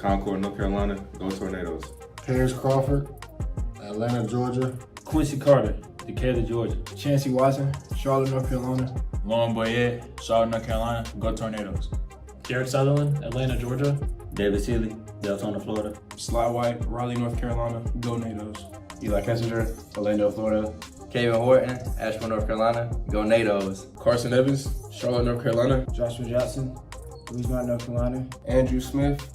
Concord, North Carolina. Go Tornadoes. Paris Crawford, Atlanta, Georgia. Quincy Carter, Decatur, Georgia. Chancey Watson, Charlotte, North Carolina. Lauren Boyette, Charlotte, North Carolina. Go Tornadoes. Jared Sutherland, Atlanta, Georgia. David Sealy, Deltona, Florida. Sly White, Raleigh, North Carolina. Go Nados. Eli Kessinger, Orlando, Florida. Kevin Horton, Asheville, North Carolina. Go Nados. Carson Evans, Charlotte, North Carolina. Joshua Jackson, Louisiana, North Carolina. Andrew Smith,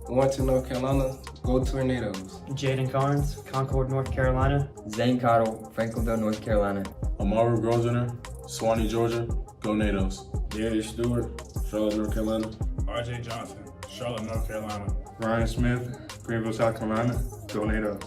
Warrenton, North Carolina. Go Tornadoes. Jaden Carnes, Concord, North Carolina. Zane Cottle, Franklinville, North Carolina. Amaru Grosvenor, Swanee, Georgia. Go Nados. Darius Stewart, Charlotte, North Carolina. RJ Johnson, Charlotte, North Carolina. Ryan Smith, Greenville, South Carolina. Go Nados.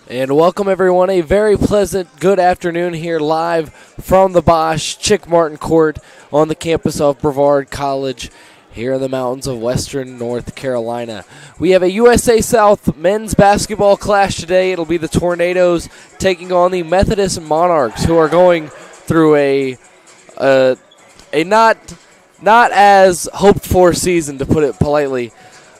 And welcome, everyone. A very pleasant good afternoon here live from the Bosch Chick Martin Court on the campus of Brevard College here in the mountains of western North Carolina. We have a USA South men's basketball clash today. It'll be the Tornadoes taking on the Methodist Monarchs, who are going through a not as hoped for season, to put it politely.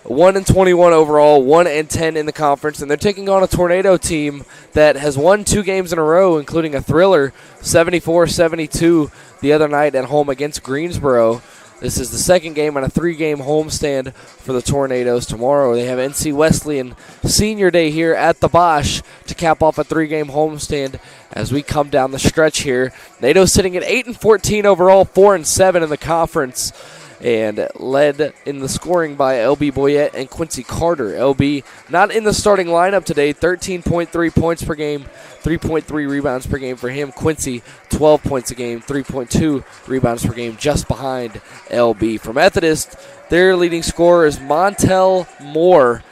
1-21 overall, 1-10 in the conference, and they're taking on a Tornado team that has won 2 games in a row, including a thriller, 74-72 the other night at home against Greensboro. This is the second game on a 3-game homestand for the Tornadoes. Tomorrow they have NC Wesleyan Senior Day here at the Bosch to cap off a 3-game homestand as we come down the stretch here. NATO sitting at 8-14 overall, 4-7 in the conference, and led in the scoring by L.B. Boyette and Quincy Carter. L.B. not in the starting lineup today, 13.3 points per game, 3.3 rebounds per game for him. Quincy, 12 points a game, 3.2 rebounds per game, just behind L.B. For Methodist, their leading scorer is Montel Moore.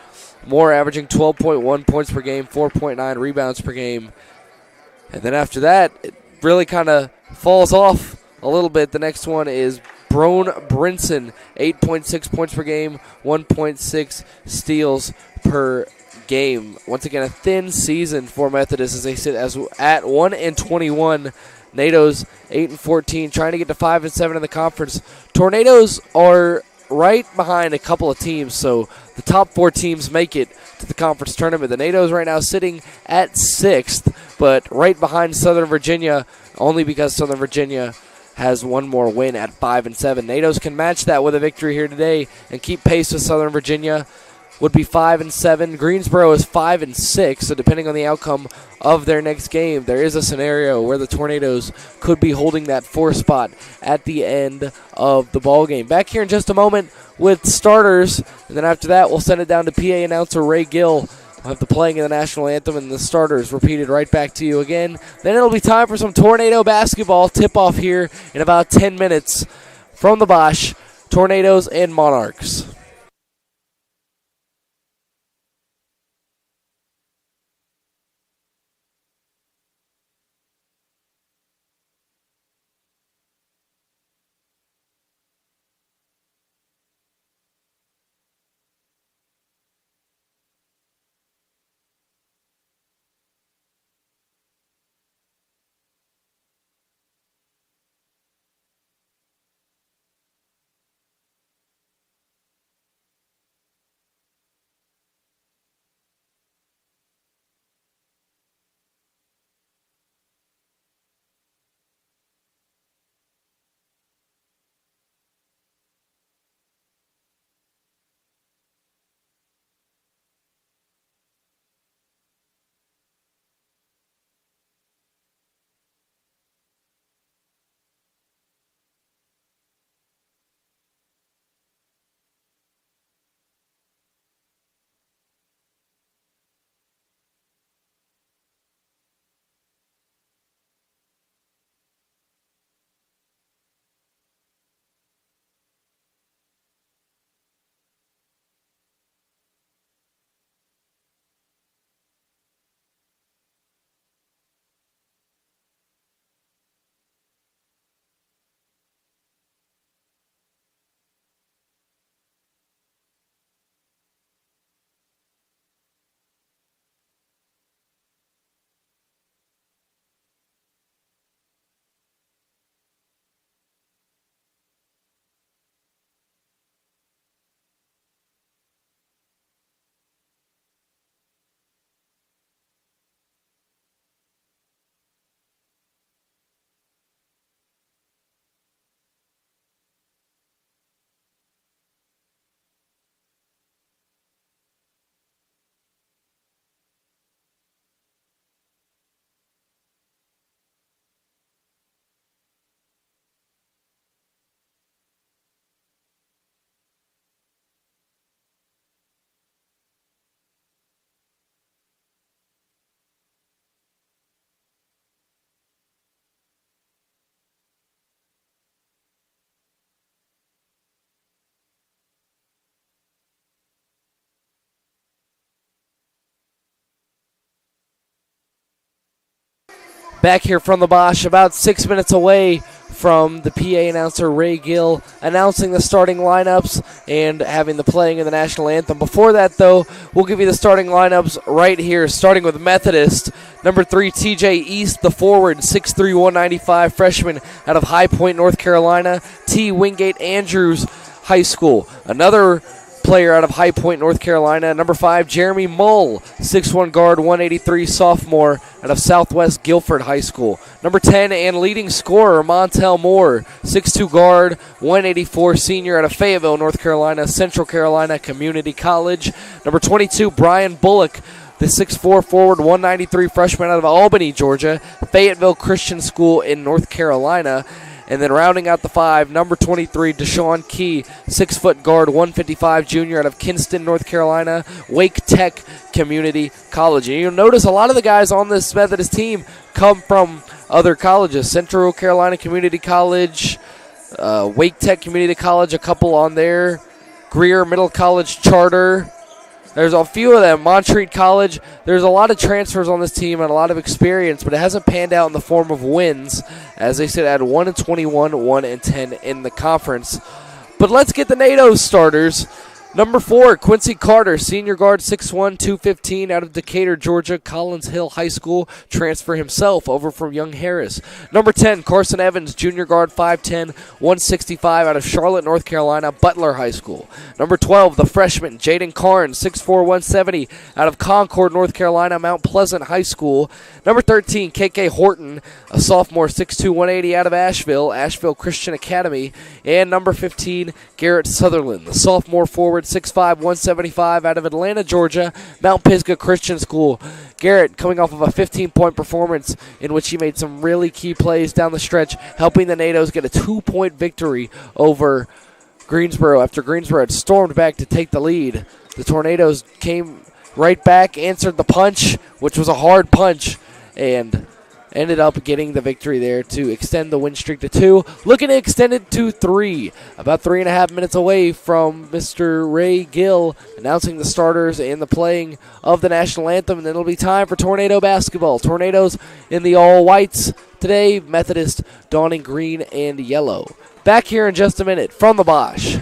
Moore averaging 12.1 points per game, 4.9 rebounds per game. And then after that, it really kind of falls off a little bit. The next one is Brone Brinson, 8.6 points per game, 1.6 steals per game. Once again, a thin season for Methodist as they sit at 1-21. NATO's 8-14, trying to get to 5-7 in the conference. Tornadoes are right behind a couple of teams, so the top 4 teams make it to the conference tournament. The NATO's right now sitting at 6th, but right behind Southern Virginia, only because Southern Virginia has one more win at 5-7. NATO's can match that with a victory here today and keep pace with Southern Virginia. Would be 5-7. Greensboro is 5-6. So depending on the outcome of their next game, there is a scenario where the Tornadoes could be holding that 4th spot at the end of the ball game. Back here in just a moment with starters, and then after that, we'll send it down to PA announcer Ray Gill. We'll have the playing of the national anthem and the starters repeated right back to you again. Then it'll be time for some Tornado basketball tip-off here in about 10 minutes from the Bosch, Tornadoes and Monarchs. Back here from the Bosch, about 6 minutes away from the PA announcer Ray Gill announcing the starting lineups and having the playing of the national anthem. Before that, though, we'll give you the starting lineups right here, starting with Methodist. Number 3, TJ East, the forward, 6'3", 195, freshman out of High Point, North Carolina. T. Wingate Andrews High School. Another player out of High Point, North Carolina. Number 5, Jeremy Mull, 6'1", guard, 183, sophomore out of Southwest Guilford High School. Number 10 and leading scorer, Montel Moore, 6'2", guard, 184, senior out of Fayetteville, North Carolina, Central Carolina Community College. Number 22, Brian Bullock, the 6'4", forward, 193, freshman out of Albany, Georgia, Fayetteville Christian School in North Carolina. And then rounding out the 5, number 23, Deshaun Key, 6' guard, 155, junior out of Kinston, North Carolina, Wake Tech Community College. And you'll notice a lot of the guys on this Methodist team come from other colleges. Central Carolina Community College, Wake Tech Community College, a couple on there, Greer Middle College Charter. There's a few of them. Montreat College. There's a lot of transfers on this team and a lot of experience, but it hasn't panned out in the form of wins. As they said, at 1-21, 1-10 in the conference. But let's get the NATO starters. Number 4, Quincy Carter, senior guard, 6'1", 215, out of Decatur, Georgia, Collins Hill High School, transfer himself over from Young Harris. Number 10, Carson Evans, junior guard, 5'10", 165, out of Charlotte, North Carolina, Butler High School. Number 12, the freshman, Jaden Carnes, 6'4", 170, out of Concord, North Carolina, Mount Pleasant High School. Number 13, KK Horton, a sophomore, 6'2", 180, out of Asheville Christian Academy. And number 15, Garrett Sutherland, the sophomore forward, 6'5", 175, out of Atlanta, Georgia, Mount Pisgah Christian School. Garrett coming off of a 15-point performance in which he made some really key plays down the stretch, helping the NATOs get a 2-point victory over Greensboro after Greensboro had stormed back to take the lead. The Tornadoes came right back, answered the punch, which was a hard punch, and ended up getting the victory there to extend the win streak to 2. Looking to extend it to 3. About 3.5 minutes away from Mr. Ray Gill announcing the starters and the playing of the national anthem. And then it'll be time for Tornado basketball. Tornadoes in the all-whites today. Methodist donning green and yellow. Back here in just a minute from the Bosch.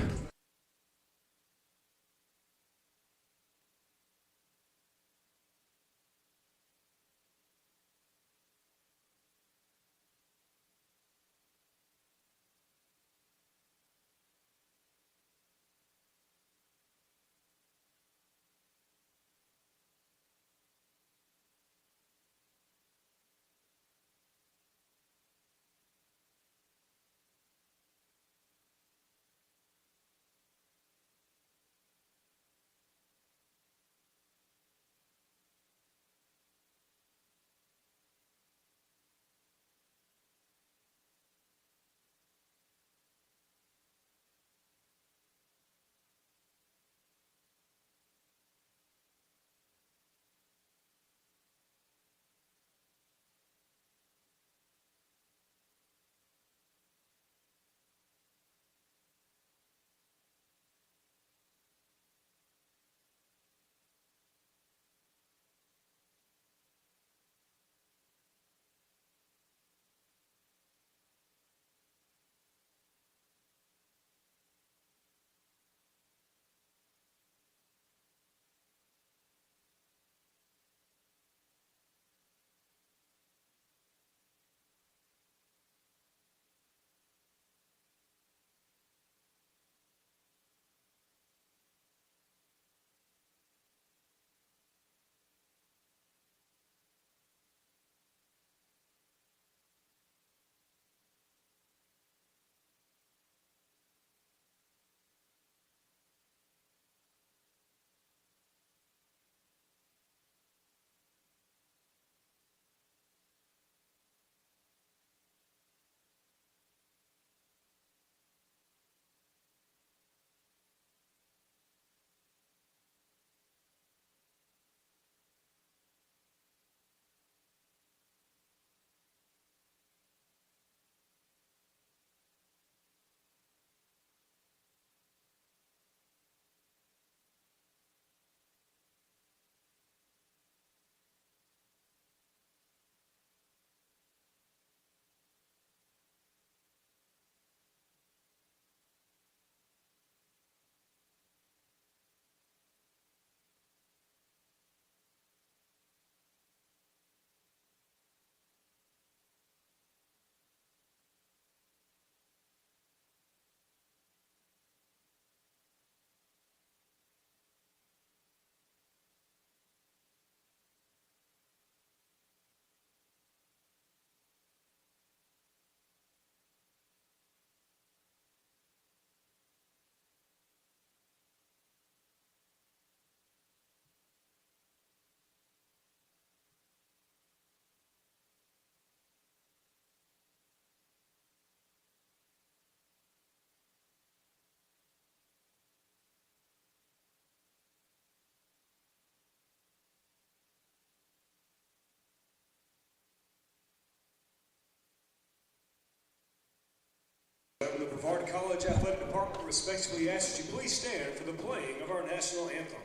Brevard College Athletic Department respectfully asks that you please stand for the playing of our national anthem.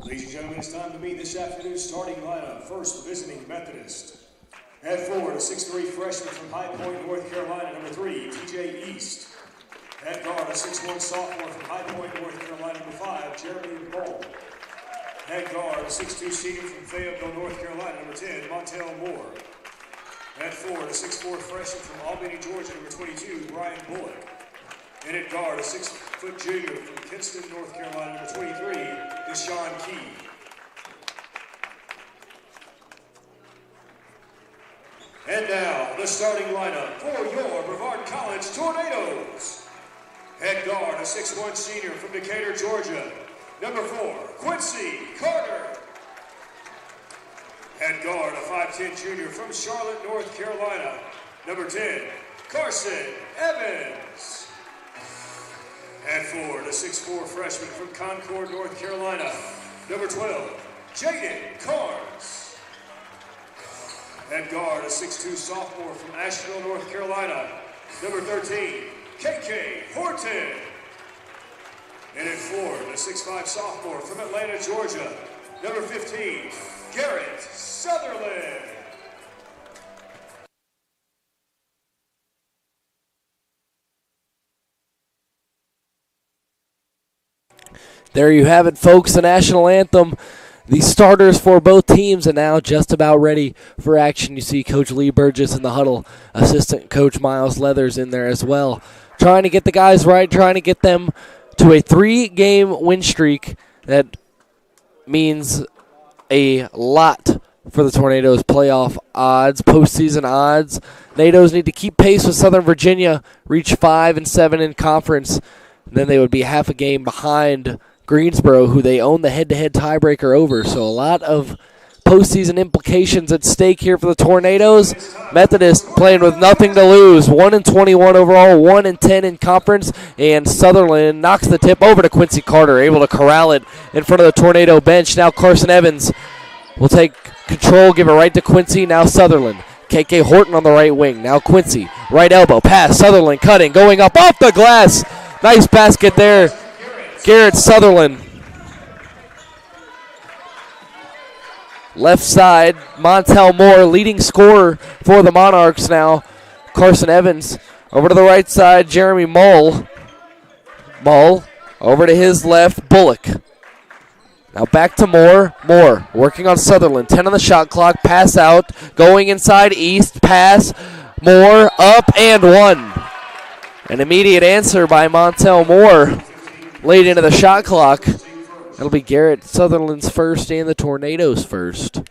Ladies and gentlemen, it's time to meet this afternoon's starting lineup. First, visiting Methodist. At forward, a 6'3" freshman from High Point, North Carolina, number 3, TJ East. At guard, a 6'1" sophomore from High Point, North Carolina, number 5, Jeremy Bull. At guard, a 6'2" senior from Fayetteville, North Carolina, number 10, Montel Moore. At forward, a 6'4" freshman from Albany, Georgia, number 22, Brian Bullock. And at guard, a 6-foot junior from Kinston, North Carolina, number 23, Deshaun Key. And now, the starting lineup for your Brevard College Tornadoes. At guard, a 6'1" senior from Decatur, Georgia, number 4, Quincy Carter. At guard, a 5'10" junior from Charlotte, North Carolina, number 10, Carson Evans. At forward, a 6'4" freshman from Concord, North Carolina, number 12, Jaden Carnes. At guard, a 6'2" sophomore from Asheville, North Carolina, number 13, KK Horton. And at forward, a 6'5" sophomore from Atlanta, Georgia, number 15, Garrett Sutherland. There you have it, folks, the national anthem. The starters for both teams are now just about ready for action. You see Coach Lee Burgess in the huddle, assistant Coach Miles Leathers in there as well, trying to get the guys right, trying to get them to a 3-game win streak. That means a lot for the Tornadoes' playoff odds, postseason odds. Tornadoes need to keep pace with Southern Virginia, reach 5-7 in conference. Then they would be half a game behind Greensboro, who they own the head-to-head tiebreaker over. So a lot of postseason implications at stake here for the Tornadoes. Methodist playing with nothing to lose. 1-21 overall, 1-10 in conference. And Sutherland knocks the tip over to Quincy Carter, able to corral it in front of the Tornado bench. Now Carson Evans will take control, give it right to Quincy. Now Sutherland. KK Horton on the right wing. Now Quincy, right elbow, pass. Sutherland cutting, going up off the glass. Nice basket there. Garrett Sutherland. Left side, Montel Moore, leading scorer for the Monarchs now. Carson Evans over to the right side, Jeremy Mull. Mull over to his left, Bullock. Now back to Moore. Moore working on Sutherland. 10 on the shot clock, pass out, going inside East, pass. Moore up and one. An immediate answer by Montel Moore late into the shot clock. That'll be Garrett Sutherland's first and the Tornadoes' first.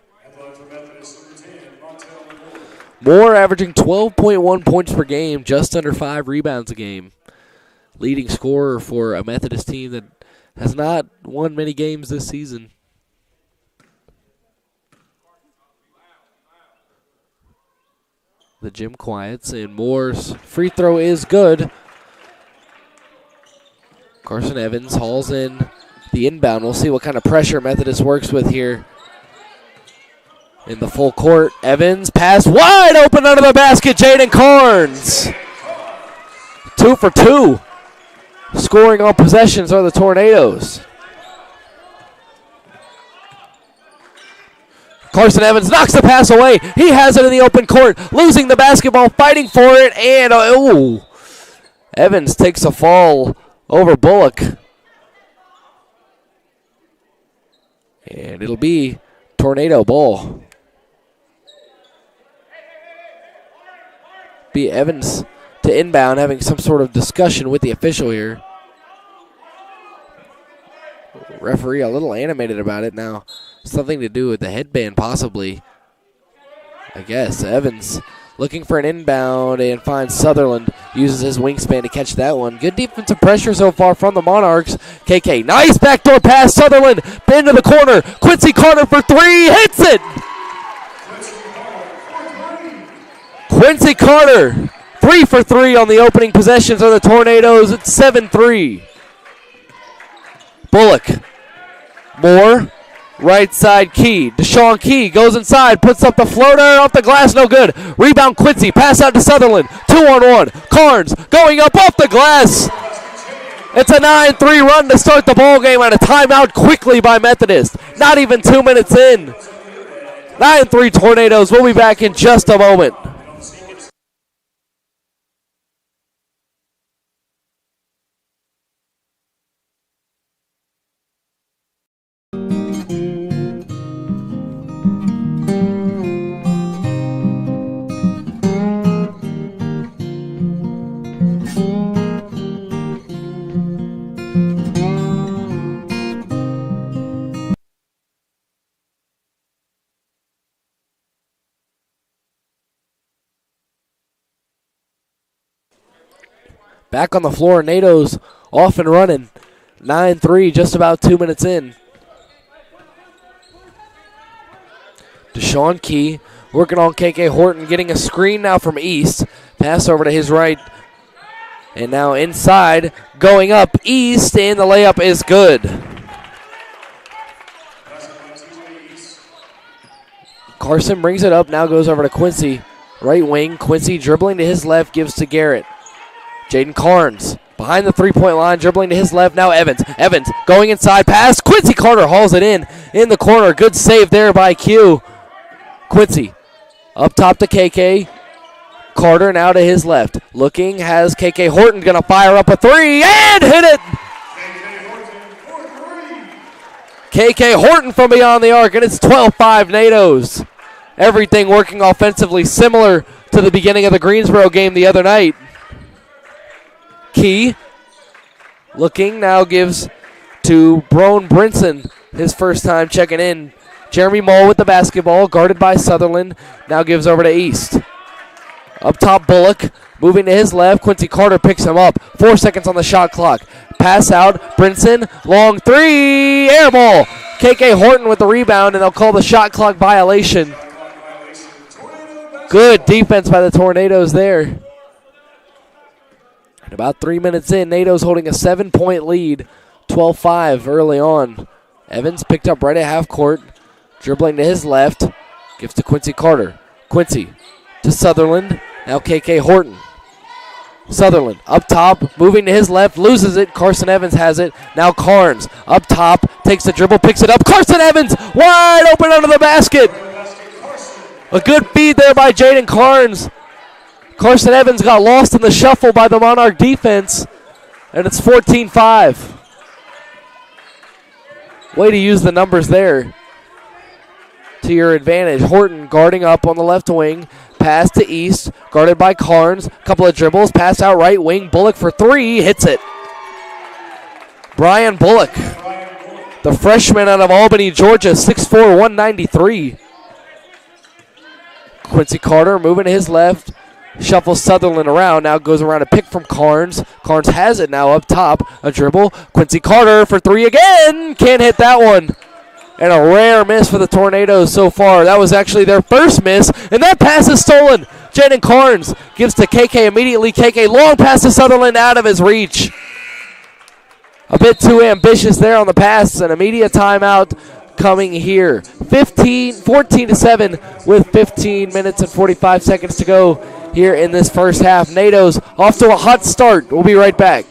Moore averaging 12.1 points per game, just under 5 rebounds a game. Leading scorer for a Methodist team that has not won many games this season. the gym quiets, and Moore's free throw is good. Carson Evans hauls in the inbound. We'll see what kind of pressure Methodist works with here in the full court. Evans pass wide open under the basket. Jaden Carnes. 2 for 2. Scoring on possessions are the Tornadoes. Carson Evans knocks the pass away. He has it in the open court, losing the basketball, fighting for it, and Evans takes a fall over Bullock. And it'll be Tornado ball. Be Evans to inbound, having some sort of discussion with the official here. Referee a little animated about it now. Something to do with the headband, possibly. I guess. Evans looking for an inbound and finds Sutherland. Uses his wingspan to catch that one. Good defensive pressure so far from the Monarchs. KK, nice backdoor pass. Sutherland, into the corner. Quincy Carter for 3, hits it! Quincy Carter, 3 for 3 on the opening possessions of the Tornadoes. It's 7-3. Bullock, Moore, right side Key. Deshaun Key goes inside, puts up the floater, off the glass, no good. Rebound Quincy, pass out to Sutherland. 2-on-1. Carnes going up off the glass. It's a 9-3 run to start the ball game and a timeout quickly by Methodist. Not even 2 minutes in. 9-3 Tornadoes. We'll be back in just a moment. Back on the floor, Nado's off and running. 9-3, just about 2 minutes in. Deshaun Key working on KK Horton, getting a screen now from East. Pass over to his right. And now inside, going up East, and the layup is good. Carson brings it up, now goes over to Quincy. Right wing, Quincy dribbling to his left, gives to Garrett. Jaden Carnes behind the three-point line, dribbling to his left. Now Evans. Evans going inside, pass. Quincy Carter hauls it in the corner. Good save there by Q. Quincy up top to KK. Carter now to his left. Looking, has KK Horton going to fire up a 3 and hit it. KK Horton from beyond the arc, and it's 12-5 Nados. Everything working offensively similar to the beginning of the Greensboro game the other night. Key looking, now gives to Broan Brinson, his first time checking in. Jeremy Moll with the basketball, guarded by Sutherland, now gives over to East. Up top, Bullock moving to his left. Quincy Carter picks him up. 4 seconds on the shot clock. Pass out, Brinson, long 3, air ball. KK Horton with the rebound, and they'll call the shot clock violation. Good defense by the Tornadoes there. About 3 minutes in, Nado's holding a 7-point lead, 12-5 early on. Evans picked up right at half court, dribbling to his left, gives to Quincy Carter. Quincy to Sutherland, now KK Horton. Sutherland up top, moving to his left, loses it. Carson Evans has it. Now Carnes up top, takes the dribble, picks it up. Carson Evans wide open under the basket. A good feed there by Jaden Carnes. Carson Evans got lost in the shuffle by the Monarch defense, and it's 14-5. Way to use the numbers there to your advantage. Horton guarding up on the left wing. Pass to East, guarded by Carnes. Couple of dribbles, pass out right wing. Bullock for 3, hits it. Brian Bullock, the freshman out of Albany, Georgia, 6'4", 193. Quincy Carter moving to his left. Shuffles Sutherland around, now goes around a pick from Carnes. Carnes has it now up top, a dribble. Quincy Carter for 3 again, can't hit that one. And a rare miss for the Tornadoes so far. That was actually their first miss, and that pass is stolen Jaden Carnes gives to KK immediately. KK long pass to Sutherland out of his reach. A bit too ambitious there on the pass. An immediate timeout coming here. 14-7 with 15 minutes and 45 seconds to go here in this first half. NATO's off to a hot start. We'll be right back.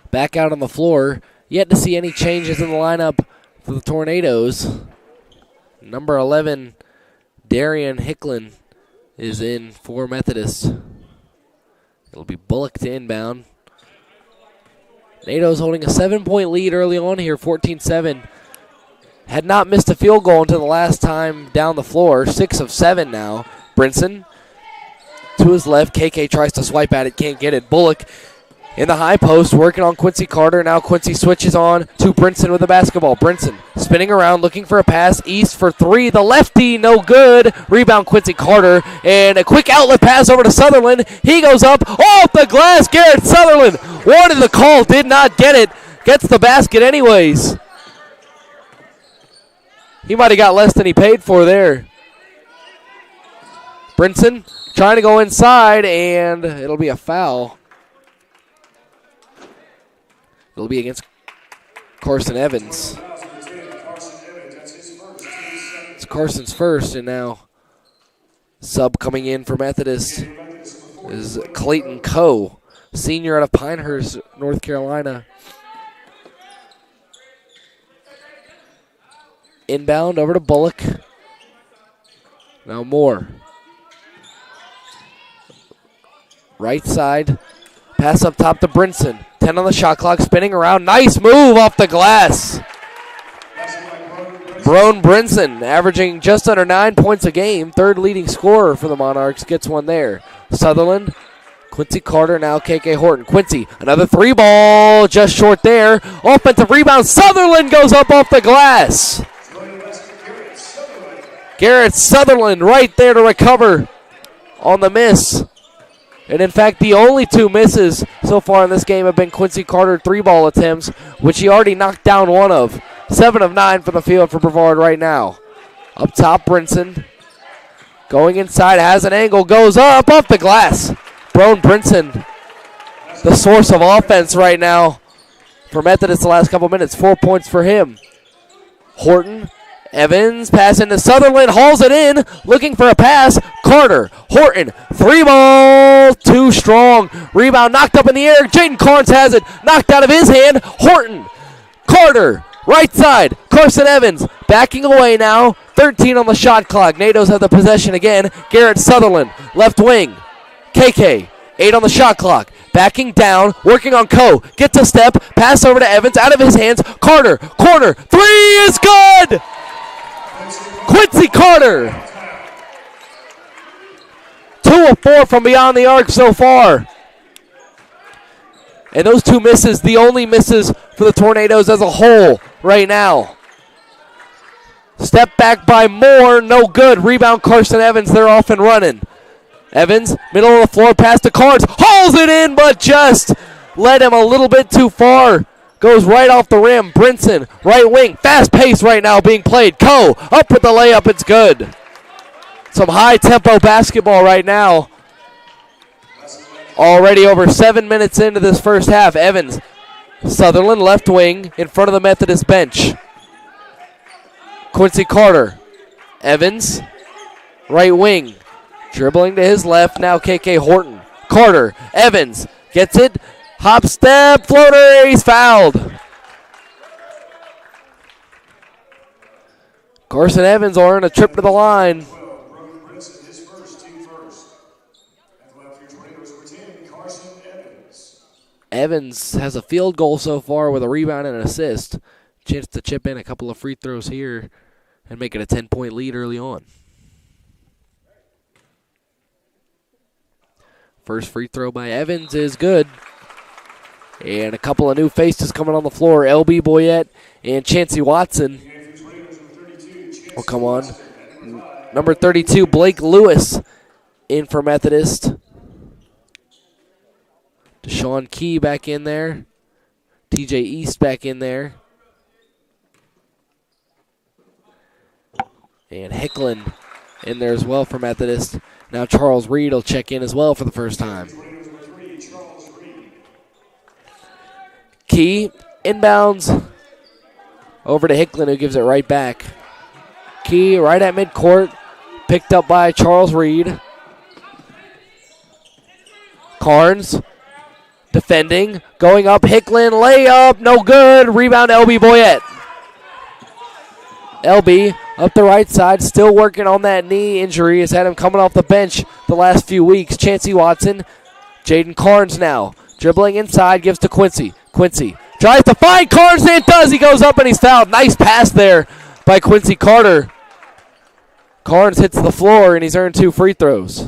Back out on the floor. Yet to see any changes in the lineup for the Tornadoes. Number 11, Darian Hicklin, is in for Methodist. It'll be Bullock to inbound. NATO's holding a 7-point lead early on here, 14-7. Had not missed a field goal until the last time down the floor. 6 of 7 now. Brinson to his left. KK tries to swipe at it, can't get it. Bullock in the high post, working on Quincy Carter. Now Quincy switches on to Brinson with the basketball. Brinson spinning around, looking for a pass. East for three. The lefty, no good. Rebound Quincy Carter. And a quick outlet pass over to Sutherland. He goes up off the glass. Garrett Sutherland wanted the call, did not get it. Gets the basket anyways. He might have got less than he paid for there. Brinson trying to go inside, and it'll be a foul. It'll be against Carson Evans. It's Carson's first, and now sub coming in for Methodist is Clayton Coe, senior out of Pinehurst, North Carolina. Inbound over to Bullock. Now Moore. Right side. Pass up top to Brinson. 10 on the shot clock, spinning around. Nice move off the glass. Broan Brinson, averaging just under 9 points a game. Third leading scorer for the Monarchs, gets one there. Sutherland, Quincy Carter, now KK Horton. Quincy, another three ball, just short there. Offensive rebound, Sutherland goes up off the glass. Garrett Sutherland right there to recover on the miss. And in fact, the only two misses so far in this game have been Quincy Carter three-ball attempts, which he already knocked down one of. 7 of 9 from the field for Brevard right now. Up top, Brinson. Going inside, has an angle, goes up, off the glass. Broan Brinson, the source of offense right now for Methodist the last couple minutes. 4 points for him. Horton. Evans passing to Sutherland, hauls it in, looking for a pass. Carter, Horton, three ball, too strong. Rebound knocked up in the air. Jaden Carnes has it, knocked out of his hand. Horton, Carter, right side. Carson Evans backing away now. 13 on the shot clock. NATO's have the possession again. Garrett Sutherland, left wing. KK, 8 on the shot clock. Backing down, working on Coe. Gets a step, pass over to Evans, out of his hands. Carter, corner, three is good! Quincy Carter. 2 of 4 from beyond the arc so far. And those two misses, the only misses for the Tornadoes as a whole right now. Step back by Moore, no good. Rebound Carson Evans, they're off and running. Evans, middle of the floor, pass to Carnes. Hauls it in, but just led him a little bit too far. Goes right off the rim. Brinson, right wing. Fast pace right now being played. Coe up with the layup. It's good. Some high-tempo basketball right now. Already over 7 minutes into this first half. Evans, Sutherland, left wing, in front of the Methodist bench. Quincy Carter. Evans, right wing. Dribbling to his left, now KK Horton. Carter, Evans, gets it. Hop, step, floater, he's fouled. Carson Evans will earn a trip to the line. Evans has a field goal so far with a rebound and an assist. Chance to chip in a couple of free throws here and make it a 10-point lead early on. First free throw by Evans is good. And a couple of new faces coming on the floor. LB Boyette and Chancey Watson will come on. Number 32, Blake Lewis, in for Methodist. Deshaun Key back in there. TJ East back in there. And Hicklin in there as well for Methodist. Now Charles Reed will check in as well for the first time. Key inbounds over to Hicklin, who gives it right back. Key right at midcourt, picked up by Charles Reed. Carnes defending, going up, Hicklin, layup, no good, rebound LB Boyette. LB up the right side, still working on that knee injury. Has had him coming off the bench the last few weeks. Chancey Watson, Jaden Carnes now. Dribbling inside, gives to Quincy. Quincy tries to find Carnes, and it does. He goes up and he's fouled. Nice pass there by Quincy Carter. Carnes hits the floor and he's earned 2 free throws.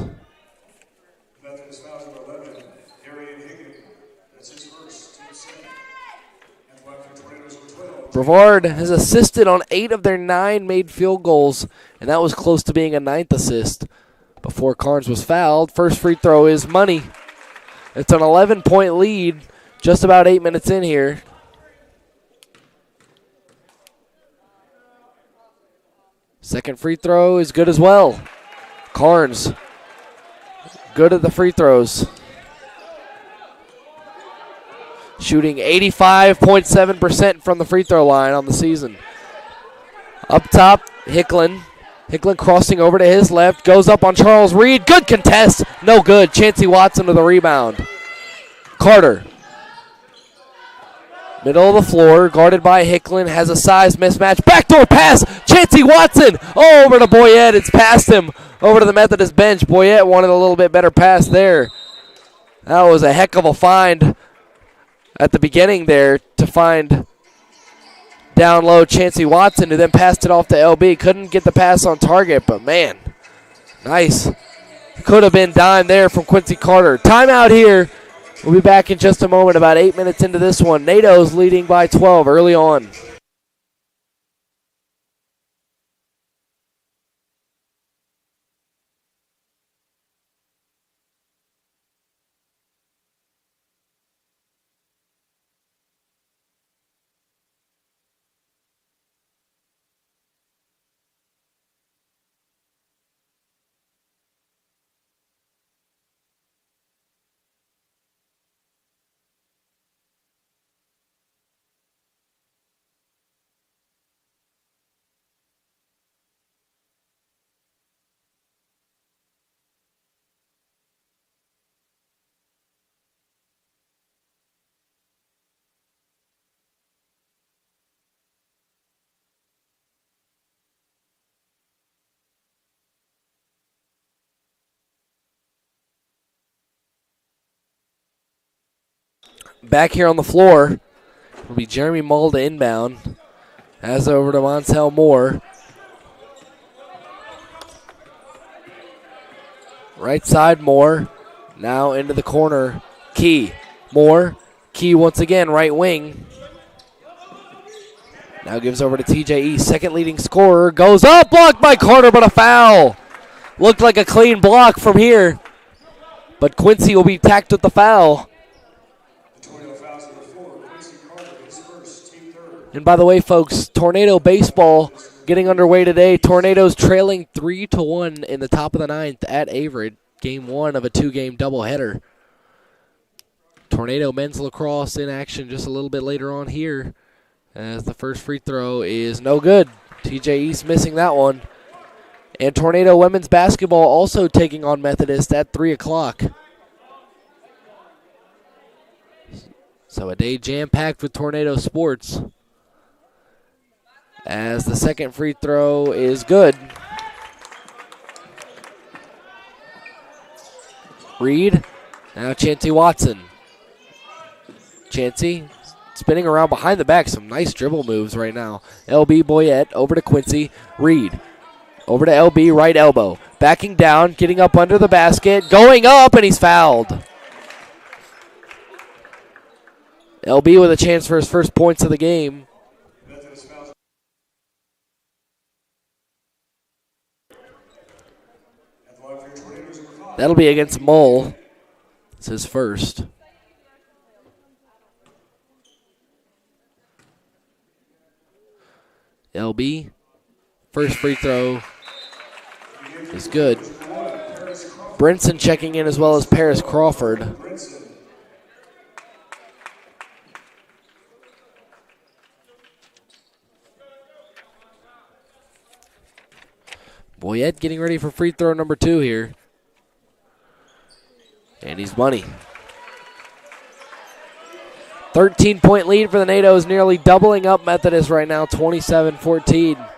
Brevard has assisted on 8 of their 9 made field goals, and that was close to being a 9th assist before Carnes was fouled. First free throw is money. It's an 11-point lead, just about 8 minutes in here. Second free throw is good as well. Carnes, good at the free throws. Shooting 85.7% from the free throw line on the season. Up top, Hicklin. Hicklin crossing over to his left. Goes up on Charles Reed. Good contest. No good. Chancey Watson with the rebound. Carter. Middle of the floor. Guarded by Hicklin. Has a size mismatch. Backdoor pass. Chancey Watson. Oh, over to Boyette. It's past him. Over to the Methodist bench. Boyette wanted a little bit better pass there. That was a heck of a find at the beginning there to find down low Chancey Watson, who then passed it off to LB. Couldn't get the pass on target, but man, nice. Could have been dime there from Quincy Carter. Timeout here. We'll be back in just a moment, about 8 minutes into this one. NATO's leading by 12 early on. Back here on the floor will be Jeremy Mulda inbound. As over to Montel Moore. Right side, Moore. Now into the corner. Key. Moore. Key once again, right wing. Now gives over to TJ East. Second leading scorer. Goes up. Blocked by Carter, but a foul. Looked like a clean block from here. But Quincy will be tacked with the foul. And by the way, folks, Tornado Baseball getting underway today. Tornadoes trailing 3-1 in the top of the 9th at Averett. Game 1 of a 2-game doubleheader. Tornado men's lacrosse in action just a little bit later on here, as the first free throw is no good. TJ East missing that one. And Tornado women's basketball also taking on Methodist at 3 o'clock. So a day jam-packed with Tornado sports. As the second free throw is good. Reed, now Chancey Watson. Chancey spinning around behind the back. Some nice dribble moves right now. LB Boyette over to Quincy. Reed over to LB, right elbow. Backing down, getting up under the basket. Going up, and he's fouled. LB with a chance for his first points of the game. That'll be against Mole. It's his first. LB, first free throw is good. Brinson checking in as well as Paris Crawford. Boyette getting ready for free throw number 2 here. And he's money. 13-point lead for the NATOs, nearly doubling up Methodist right now, 27-14.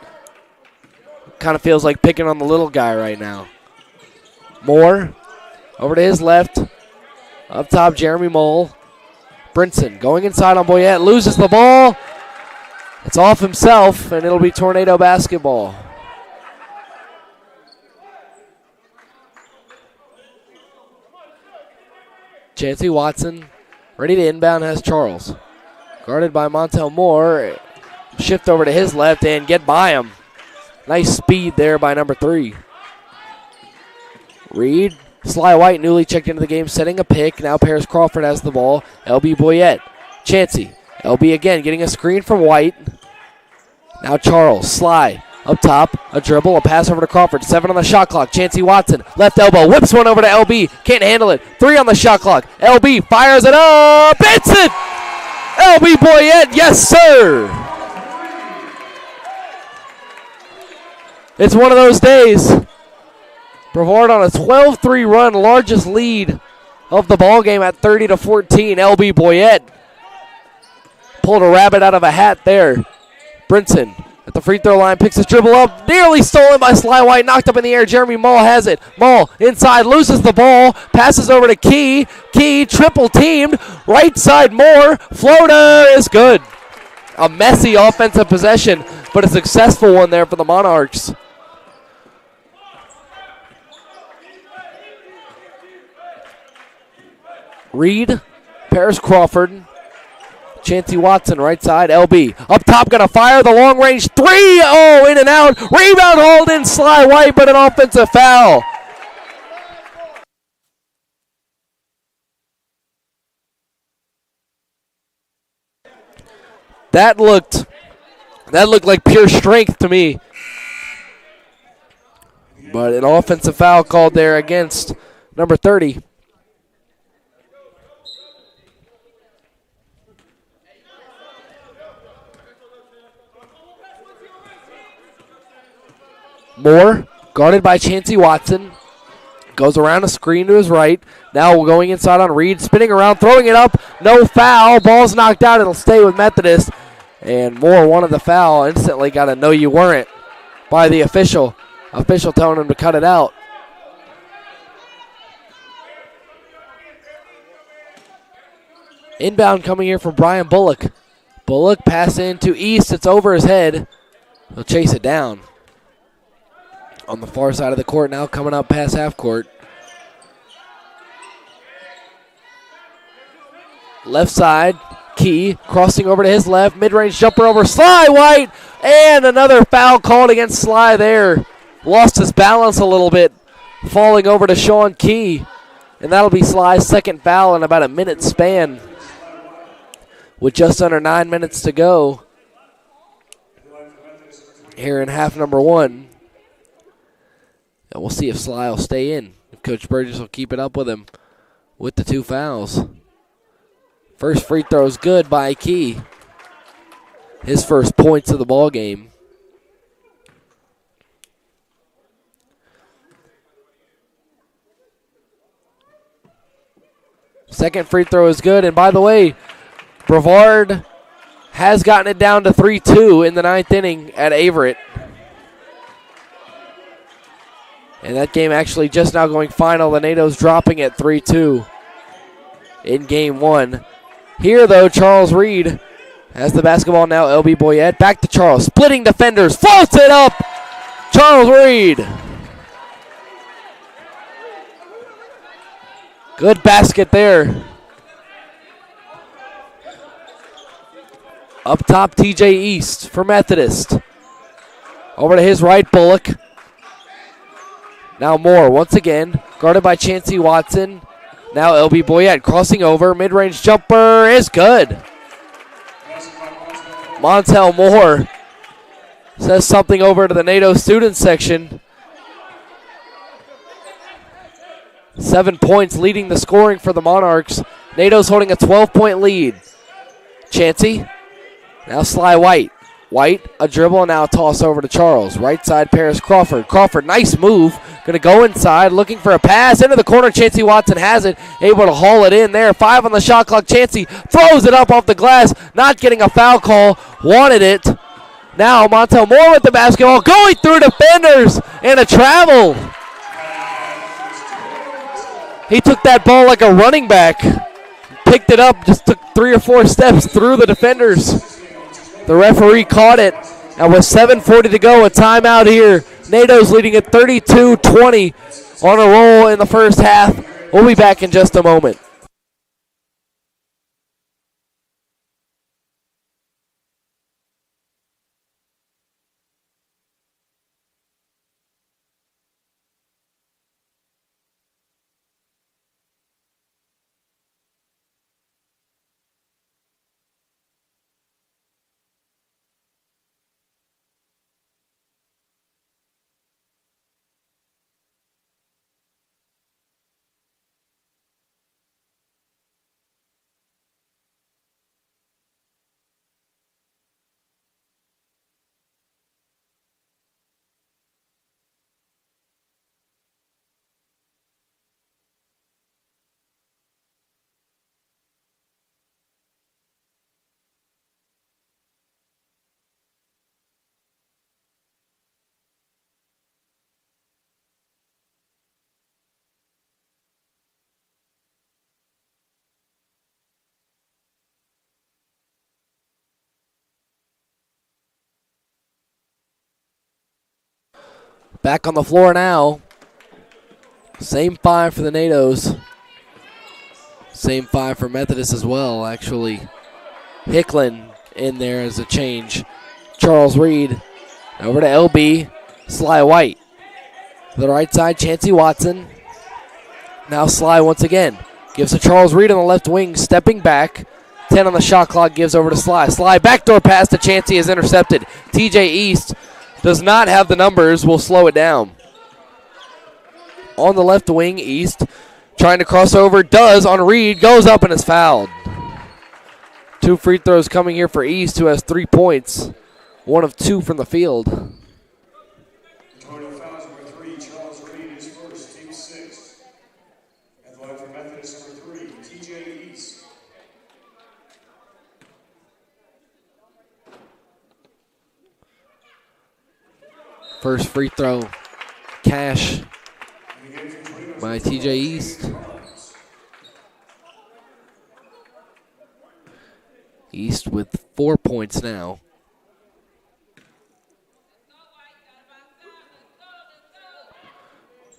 Kind of feels like picking on the little guy right now. Moore over to his left. Up top, Jeremy Mole. Brinson going inside on Boyette, loses the ball. It's off himself, and it'll be Tornado basketball. Chancey Watson ready to inbound, has Charles. Guarded by Montel Moore. Shift over to his left and get by him. Nice speed there by number 3. Reed, Sly White newly checked into the game, setting a pick. Now Paris Crawford has the ball. LB Boyette. Chancey. LB again getting a screen from White. Now Charles. Sly. Up top, a dribble, a pass over to Crawford. 7 on the shot clock. Chancey Watson, left elbow, whips one over to LB. Can't handle it. 3 on the shot clock. LB fires it up. It's it! LB Boyette, yes, sir! It's one of those days. Brevard on a 12-3 run, largest lead of the ball game at 30-14. LB Boyette pulled a rabbit out of a hat there. Brinson at the free throw line, picks his dribble up, nearly stolen by Sly White, knocked up in the air. Jeremy Mull has it. Mull inside, loses the ball, passes over to Key. Key triple teamed, right side Moore, floater is good. A messy offensive possession, but a successful one there for the Monarchs. Reed, Paris Crawford, Chancey Watson, right side, LB. Up top, going to fire the long range 3. Oh, in and out. Rebound hauled in, Sly White, but an offensive foul. That looked like pure strength to me. But an offensive foul called there against number 30. Moore, guarded by Chancey Watson, goes around a screen to his right. Now going inside on Reed, spinning around, throwing it up. No foul. Ball's knocked out. It'll stay with Methodist. And Moore wanted the foul. Instantly got a no you weren't by the official. Official telling him to cut it out. Inbound coming here from Brian Bullock. Bullock pass into East. It's over his head. He'll chase it down. On the far side of the court now, coming up past half court. Left side, Key crossing over to his left. Mid-range jumper over Sly White. And another foul called against Sly there. Lost his balance a little bit, falling over to Sean Key. And that'll be Sly's second foul in about a minute span. With just under 9 minutes to go here in half number 1. And we'll see if Sly will stay in. If Coach Burgess will keep it up with him with the 2 fouls. First free throw is good by Key. His first points of the ball game. Second free throw is good. And by the way, Brevard has gotten it down to 3-2 in the ninth inning at Averett. And that game actually just now going final. The NATO's dropping at 3-2 in game one. Here, though, Charles Reed has the basketball now. LB Boyette back to Charles. Splitting defenders. Floats it up. Charles Reed. Good basket there. Up top, TJ East for Methodist. Over to his right, Bullock. Now Moore once again, guarded by Chancey Watson. Now LB Boyette crossing over. Mid-range jumper is good. Montel Moore says something over to the NATO student section. 7 points leading the scoring for the Monarchs. NATO's holding a 12-point lead. Chancey. Now Sly White. White, a dribble, and now a toss over to Charles. Right side, Paris Crawford. Crawford, nice move. Going to go inside, looking for a pass. Into the corner, Chancey Watson has it. Able to haul it in there. 5 on the shot clock. Chancey throws it up off the glass. Not getting a foul call. Wanted it. Now Montel Moore with the basketball. Going through defenders. And a travel. He took that ball like a running back. Picked it up, just took 3 or 4 steps through the defenders. The referee caught it, and with 7:40 to go, a timeout here. NATO's leading at 32-20 on a roll in the first half. We'll be back in just a moment. Back on the floor now. Same 5 for the NATOs. Same 5 for Methodist as well, actually. Hicklin in there as a change. Charles Reed over to LB. Sly White. To the right side, Chancey Watson. Now Sly once again. Gives to Charles Reed on the left wing, stepping back. 10 on the shot clock, gives over to Sly. Sly backdoor pass to Chancey is intercepted. TJ East does not have the numbers, will slow it down. On the left wing, East trying to cross over, does on Reed, goes up and is fouled. 2 free throws coming here for East, who has 3 points. 1 of 2 from the field. Total fouls number 3, Charles Reed is first, team 6. And the line for Methodist number 3, TJ East. First free throw, cash by TJ East. East with 4 points now.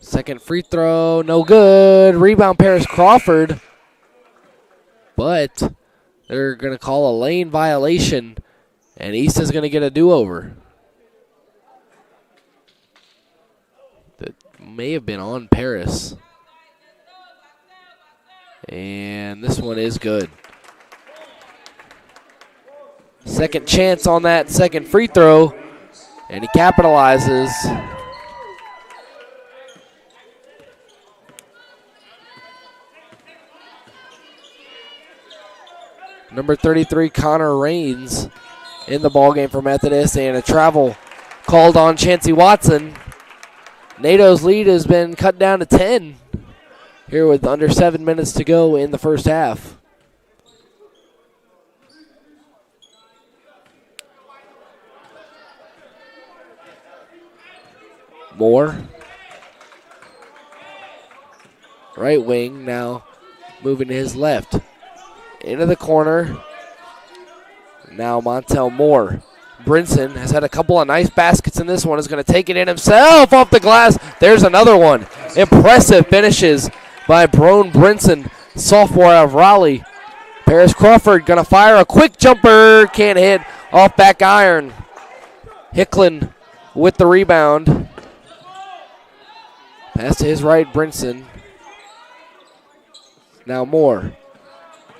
Second free throw, no good. Rebound, Paris Crawford. But they're going to call a lane violation, and East is going to get a do-over. That may have been on Paris. And this one is good. Second chance on that second free throw, and he capitalizes. Number 33, Connor Raines, in the ballgame for Methodist, and a travel called on Chancey Watson. NATO's lead has been cut down to 10. here with under 7 minutes to go in the first half. Moore. Right wing now moving to his left. Into the corner. Now Montel Moore. Brinson has had a couple of nice baskets in this one. Is going to take it in himself off the glass. There's another one. Impressive finishes by Brone Brinson, sophomore out of Raleigh. Paris Crawford going to fire a quick jumper. Can't hit. Off back iron. Hicklin with the rebound. Pass to his right, Brinson. Now Moore.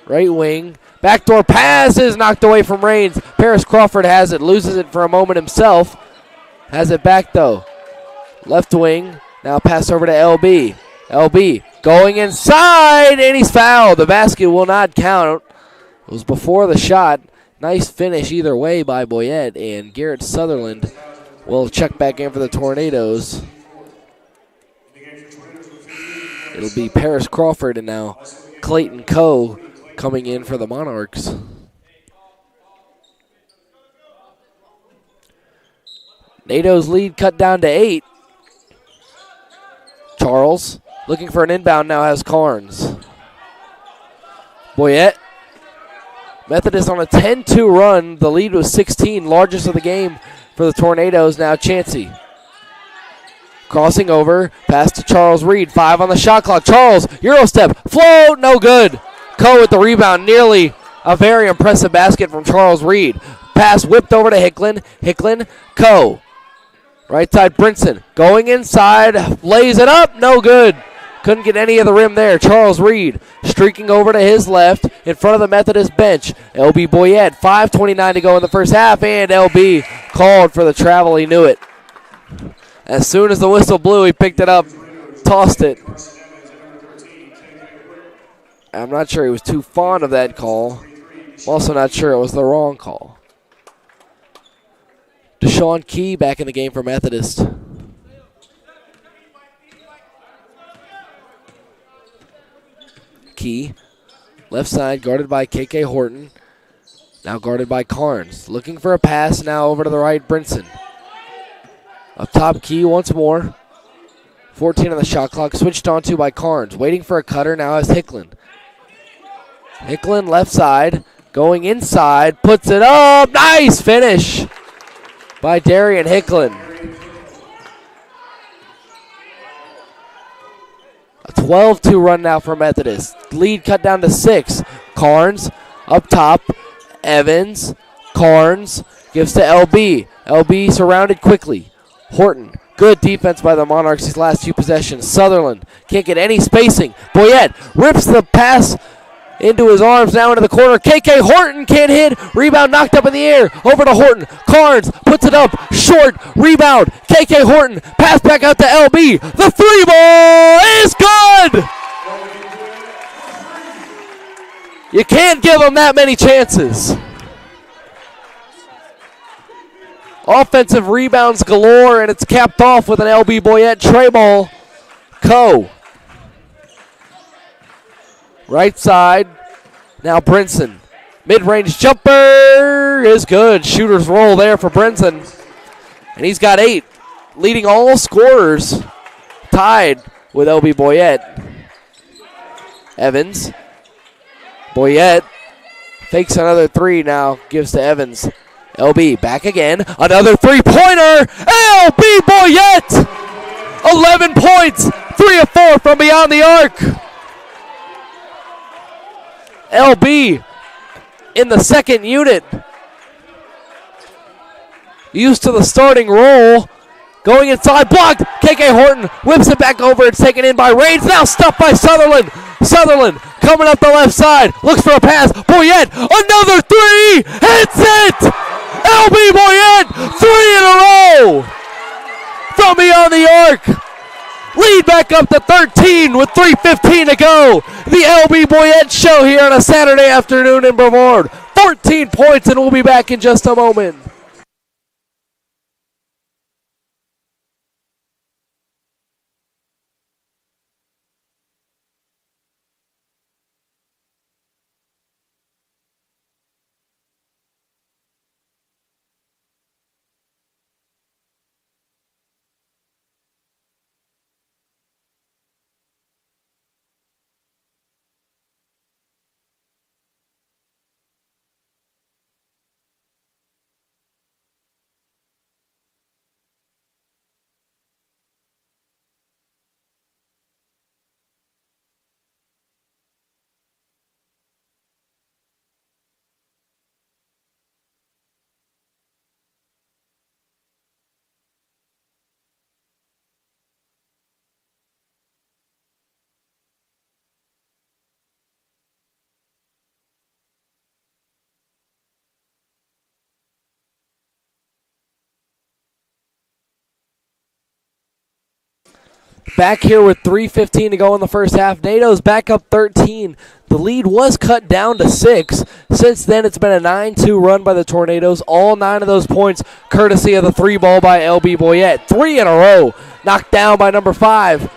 Right wing. Backdoor pass is knocked away from Raines. Paris Crawford has it. Loses it for a moment himself. Has it back though. Left wing. Now pass over to LB. LB going inside and he's fouled. The basket will not count. It was before the shot. Nice finish either way by Boyette, and Garrett Sutherland will check back in for the Tornadoes. It'll be Paris Crawford and now Clayton Coe coming in for the Monarchs. NATO's lead cut down to 8. Charles looking for an inbound now has Carnes. Boyette. Methodist on a 10-2 run. The lead was 16, largest of the game for the Tornadoes. Now Chansey. Crossing over, pass to Charles Reed. 5 on the shot clock. Charles, Euro step, float, no good. Coe with the rebound, nearly a very impressive basket from Charles Reed. Pass whipped over to Hicklin. Hicklin, Coe. Right side, Brinson going inside, lays it up, no good. Couldn't get any of the rim there. Charles Reed streaking over to his left in front of the Methodist bench. LB Boyette, 5:29 to go in the first half, and LB called for the travel. He knew it. As soon as the whistle blew, he picked it up, tossed it. I'm not sure he was too fond of that call. I'm also not sure it was the wrong call. Deshaun Key back in the game for Methodist. Key, left side, guarded by KK Horton. Now guarded by Carnes. Looking for a pass now over to the right, Brinson. Up top, Key once more. 14 on the shot clock, switched on to by Carnes. Waiting for a cutter now is Hicklin. Hicklin left side, going inside, puts it up. Nice finish by Darian Hicklin. A 12-2 run now for Methodist. Lead cut down to 6. Carnes up top. Evans. Carnes gives to LB. LB surrounded quickly. Horton. Good defense by the Monarchs these last 2 possessions. Sutherland can't get any spacing. Boyette rips the pass into his arms now into the corner. KK Horton can't hit. Rebound knocked up in the air. Over to Horton. Carnes puts it up. Short. Rebound. KK Horton. Pass back out to LB. The 3 ball is good. You can't give him that many chances. Offensive rebounds galore, and it's capped off with an LB Boyette tray ball. Coe. Right side. Now Brinson. Mid-range jumper is good. Shooter's roll there for Brinson. And he's got 8. Leading all scorers. Tied with LB Boyette. Evans. Boyette fakes another 3 now. Gives to Evans. LB back again. Another 3-pointer. LB Boyette. 11 points. 3 of 4 from beyond the arc. LB in the second unit. Used to the starting role. Going inside, blocked. KK Horton whips it back over. It's taken in by Raines. Now stuffed by Sutherland. Sutherland coming up the left side. Looks for a pass. Boyette, another 3. Hits it. LB Boyette, 3 in a row. From beyond the arc. Lead back up to 13 with 3:15 to go. The LB Boyette show here on a Saturday afternoon in Brevard. 14 points, and we'll be back in just a moment. back here with 3:15 to go in the first half. NATO's back up 13. The lead was cut down to 6. Since then, it's been a 9-2 run by the Tornadoes. All 9 of those points courtesy of the 3 ball by L.B. Boyette. 3 in a row. Knocked down by number 5.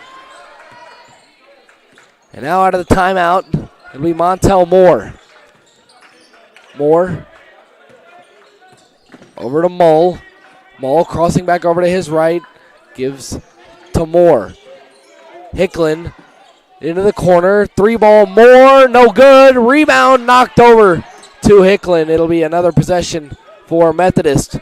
And now out of the timeout, it'll be Montel Moore. Moore over to Mull. Mull crossing back over to his right. Gives to Moore. Hicklin into the corner. 3 ball, Moore, no good. Rebound knocked over to Hicklin. It'll be another possession for Methodist.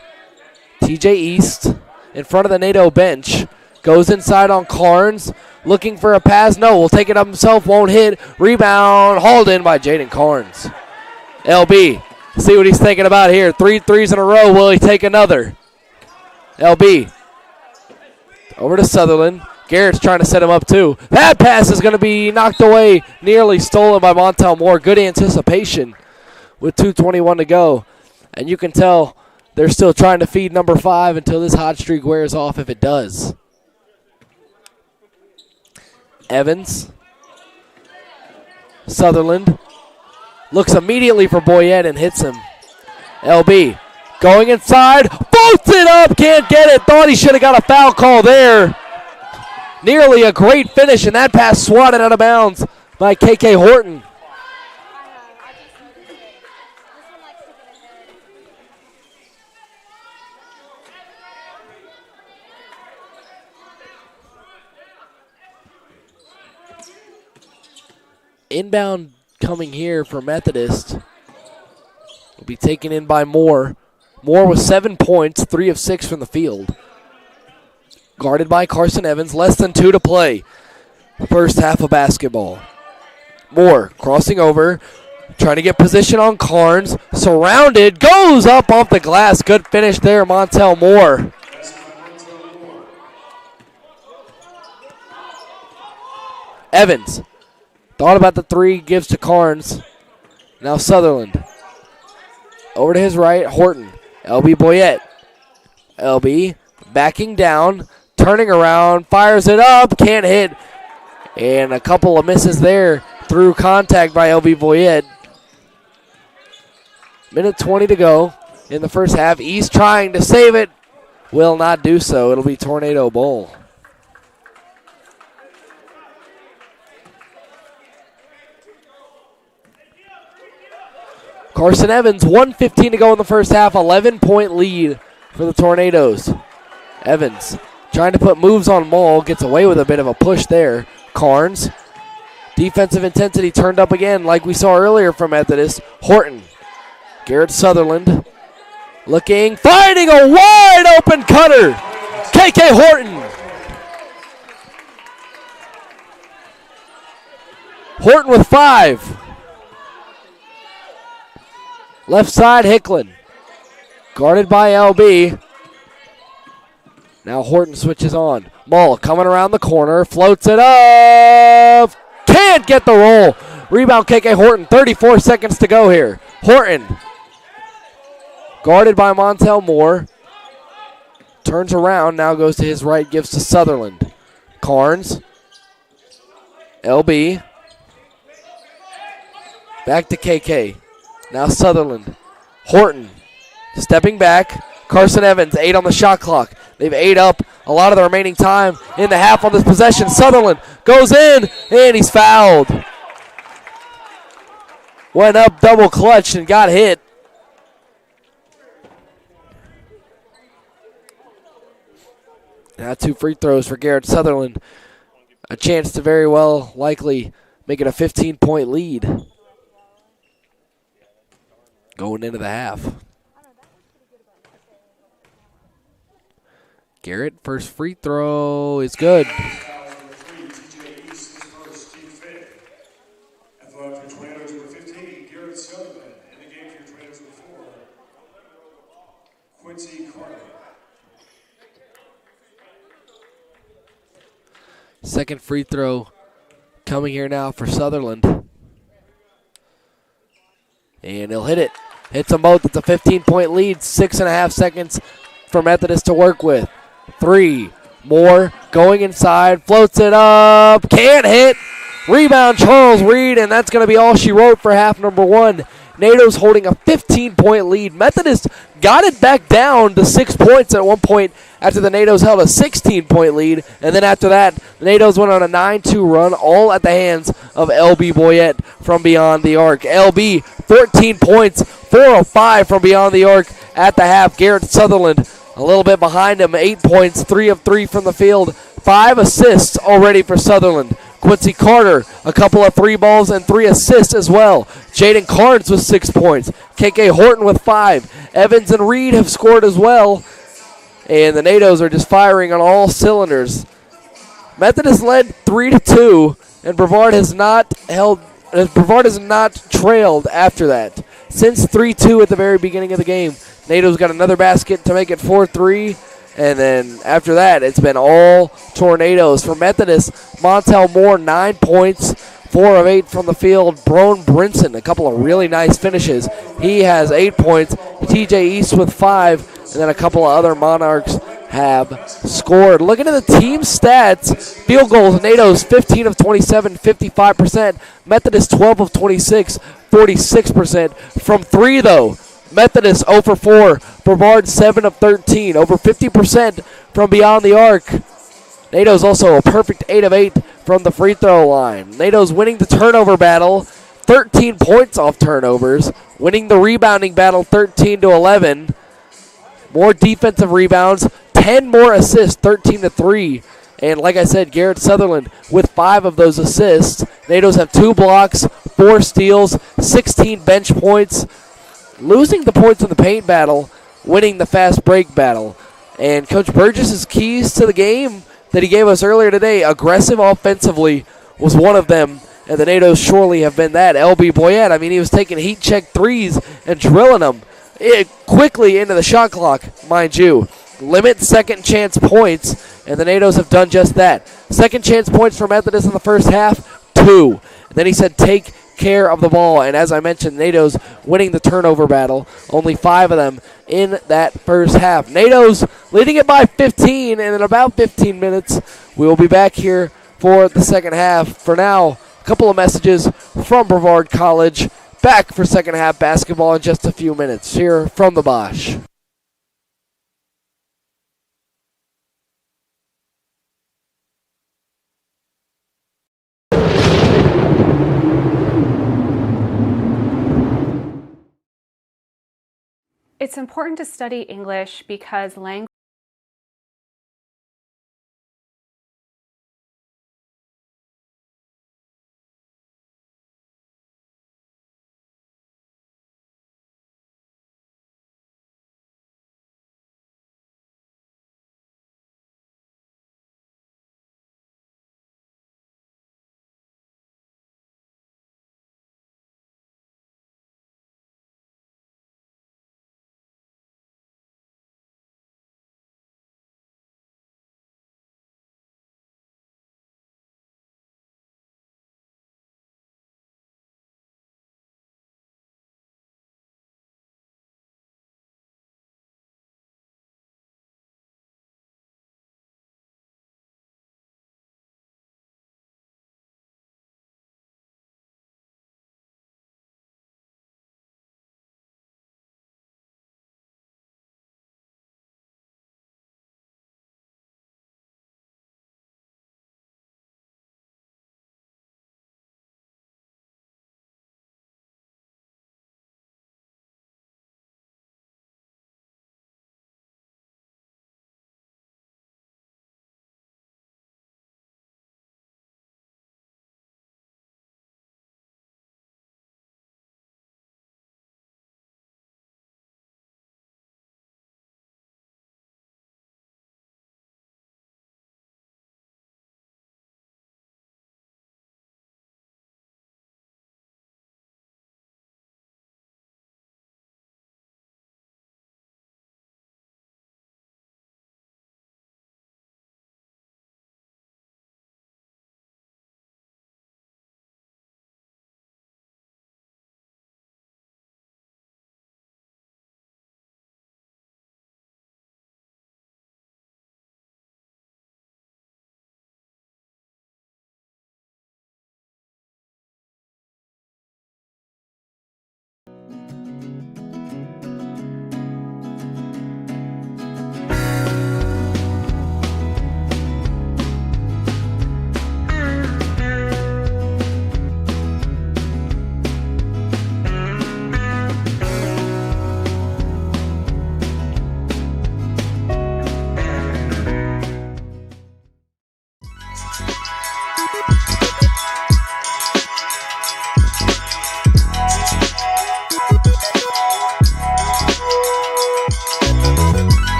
TJ East in front of the NATO bench. Goes inside on Carnes. Looking for a pass. No, will take it up himself. Won't hit. Rebound hauled in by Jaden Carnes. LB, see what he's thinking about here. 3 threes in a row. Will he take another? LB over to Sutherland. Garrett's trying to set him up too. That pass is going to be knocked away, nearly stolen by Montel Moore. Good anticipation with 2:21 to go. And you can tell they're still trying to feed number 5 until this hot streak wears off, if it does. Evans. Sutherland looks immediately for Boyette and hits him. LB going inside, boots it up, can't get it. Thought he should have got a foul call there. Nearly a great finish, and that pass swatted out of bounds by KK Horton. Inbound coming here for Methodist will be taken in by Moore. Moore with 7 points, 3 of 6 from the field. Guarded by Carson Evans, less than 2 to play. First half of basketball. Moore crossing over, trying to get position on Carnes. Surrounded, goes up off the glass. Good finish there, Montel Moore. Evans thought about the 3, gives to Carnes. Now Sutherland. Over to his right, Horton. LB Boyette. LB backing down, turning around, fires it up, can't hit. And a couple of misses there through contact by LB Boyette. Minute 20 to go in the first half. East trying to save it. Will not do so. It'll be Tornado Bowl. Carson Evans, 1:15 to go in the first half, 11-point lead for the Tornadoes. Evans trying to put moves on Mull, gets away with a bit of a push there. Carnes, defensive intensity turned up again like we saw earlier from Methodist. Horton, Garrett Sutherland, looking, finding a wide open cutter. KK Horton. Horton with 5. Left side, Hicklin. Guarded by LB. Now Horton switches on. Mull coming around the corner, floats it up. Can't get the roll. Rebound KK Horton, 34 seconds to go here. Horton. Guarded by Montel Moore. Turns around, now goes to his right, gives to Sutherland. Carnes. LB. Back to KK. Now Sutherland. Horton stepping back. Carson Evans, 8 on the shot clock. They've ate up a lot of the remaining time in the half on this possession. Sutherland goes in, and he's fouled. Went up double clutch and got hit. Now 2 free throws for Garrett Sutherland. A chance to very well likely make it a 15-point lead going into the half. Garrett, first free throw is good. Second free throw coming here now for Sutherland. And he'll hit it. Hits them both. It's a 15-point lead. 6.5 seconds for Methodist to work with. 3. Moore going inside, floats it up, can't hit. Rebound Charles Reed, and that's going to be all she wrote for half number one. NATO's holding a 15-point lead. Methodist got it back down to 6 points at one point after the NATO's held a 16-point lead. And then after that, the NATO's went on a 9-2 run, all at the hands of LB Boyette from beyond the arc. LB, 14 points, 4 of 5 from beyond the arc at the half. Garrett Sutherland a little bit behind him, 8 points, 3 of 3 from the field. 5 assists already for Sutherland. Quincy Carter, a couple of 3 balls and 3 assists as well. Jaden Carnes with 6 points. KK Horton with 5. Evans and Reed have scored as well. And the NATOs are just firing on all cylinders. Methodist led 3-2, and Brevard has not trailed after that. Since 3-2 at the very beginning of the game, NATO's got another basket to make it 4-3. And then after that, it's been all tornadoes. For Methodist, Montel Moore, 9 points, 4 of 8 from the field. Brone Brinson, a couple of really nice finishes. He has 8 points. TJ East with 5, and then a couple of other Monarchs have scored. Looking at the team stats, field goals, NATO's 15 of 27, 55%. Methodist 12 of 26, 46%. From 3, though, Methodist 0 for 4. Brevard 7 of 13. Over 50% from beyond the arc. NATO's also a perfect 8 of 8 from the free throw line. NATO's winning the turnover battle. 13 points off turnovers. Winning the rebounding battle 13-11. More defensive rebounds. 10 more assists, 13-3. And like I said, Garrett Sutherland with 5 of those assists. NATO's have 2 blocks, 4 steals, 16 bench points. Losing the points in the paint battle, winning the fast break battle. And Coach Burgess's keys to the game that he gave us earlier today, aggressive offensively, was one of them. And the NATOs surely have been that. LB Boyette, I mean, he was taking heat check threes and drilling them quickly into the shot clock, mind you. Limit second chance points, and the NATOs have done just that. Second chance points for Methodist in the first half, 2. And then he said take care of the ball, and as I mentioned, NATO's winning the turnover battle, only 5 of them in that first half. NATO's leading it by 15, and in about 15 minutes we will be back here for the second half. For now, a couple of messages from Brevard College. Back for second half basketball in just a few minutes here from the Bosch. It's important to study English because language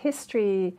history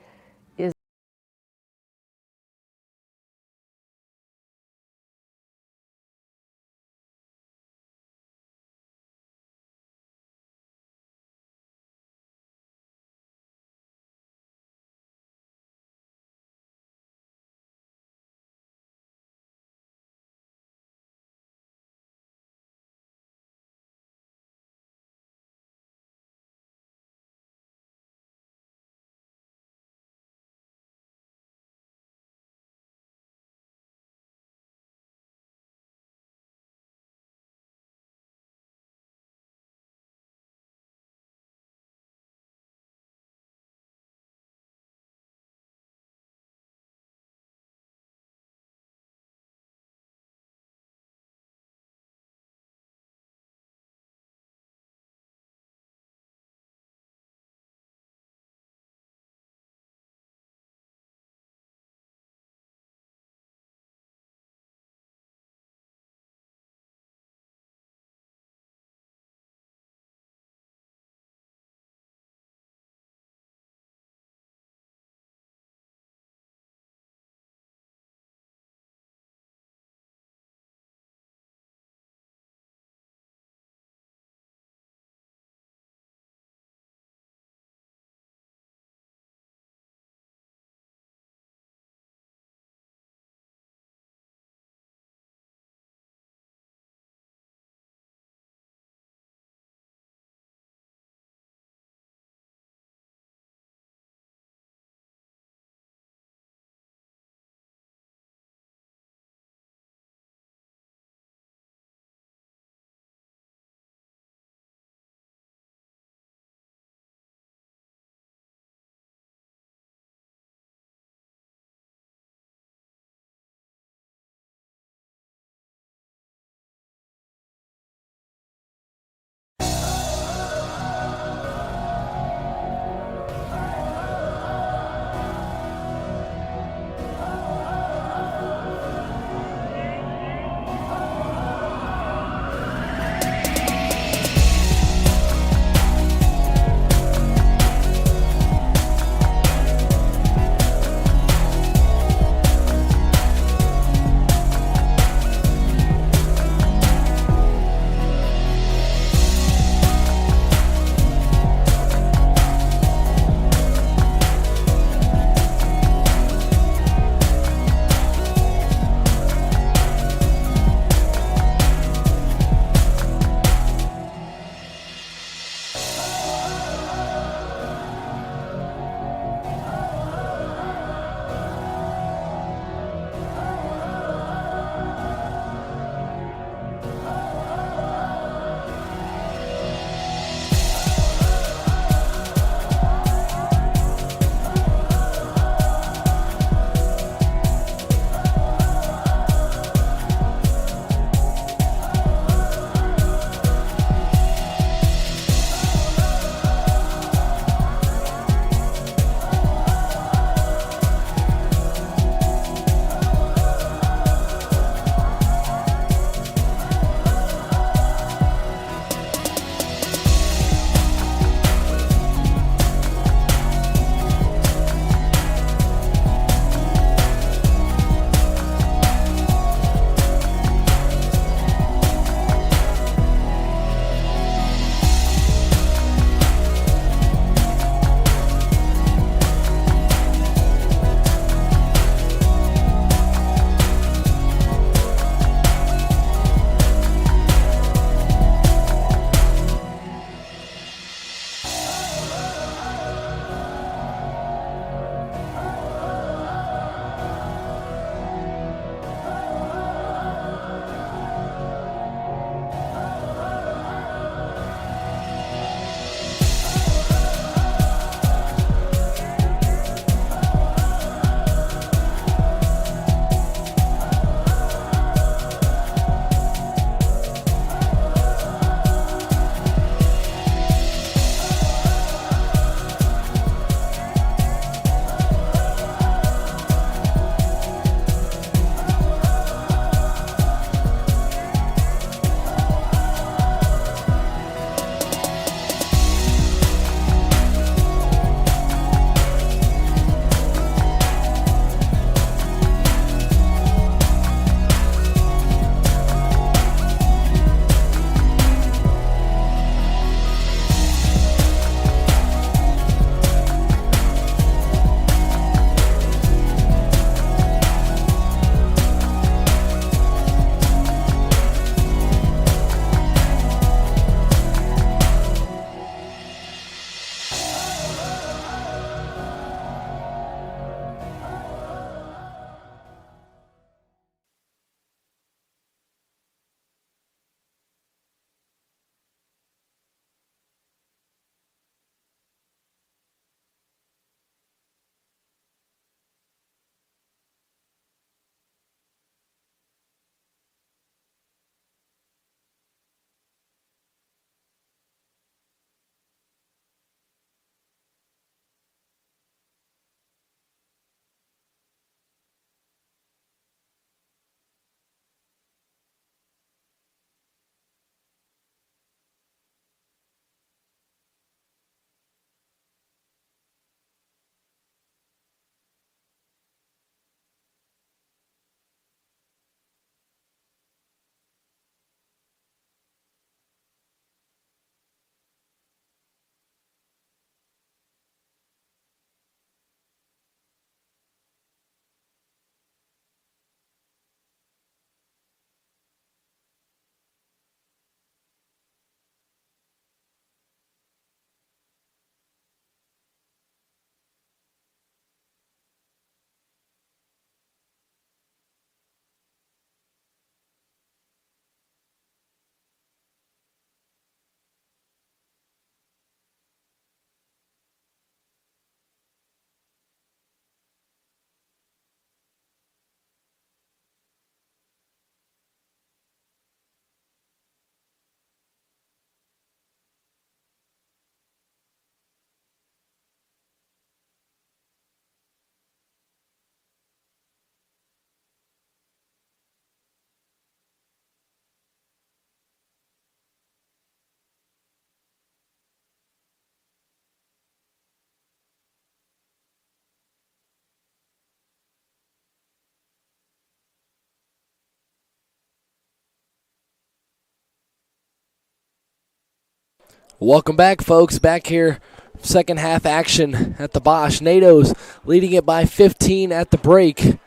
Welcome back, folks. Back here, second half action at the Bosch. NATO's leading it by 15 at the break.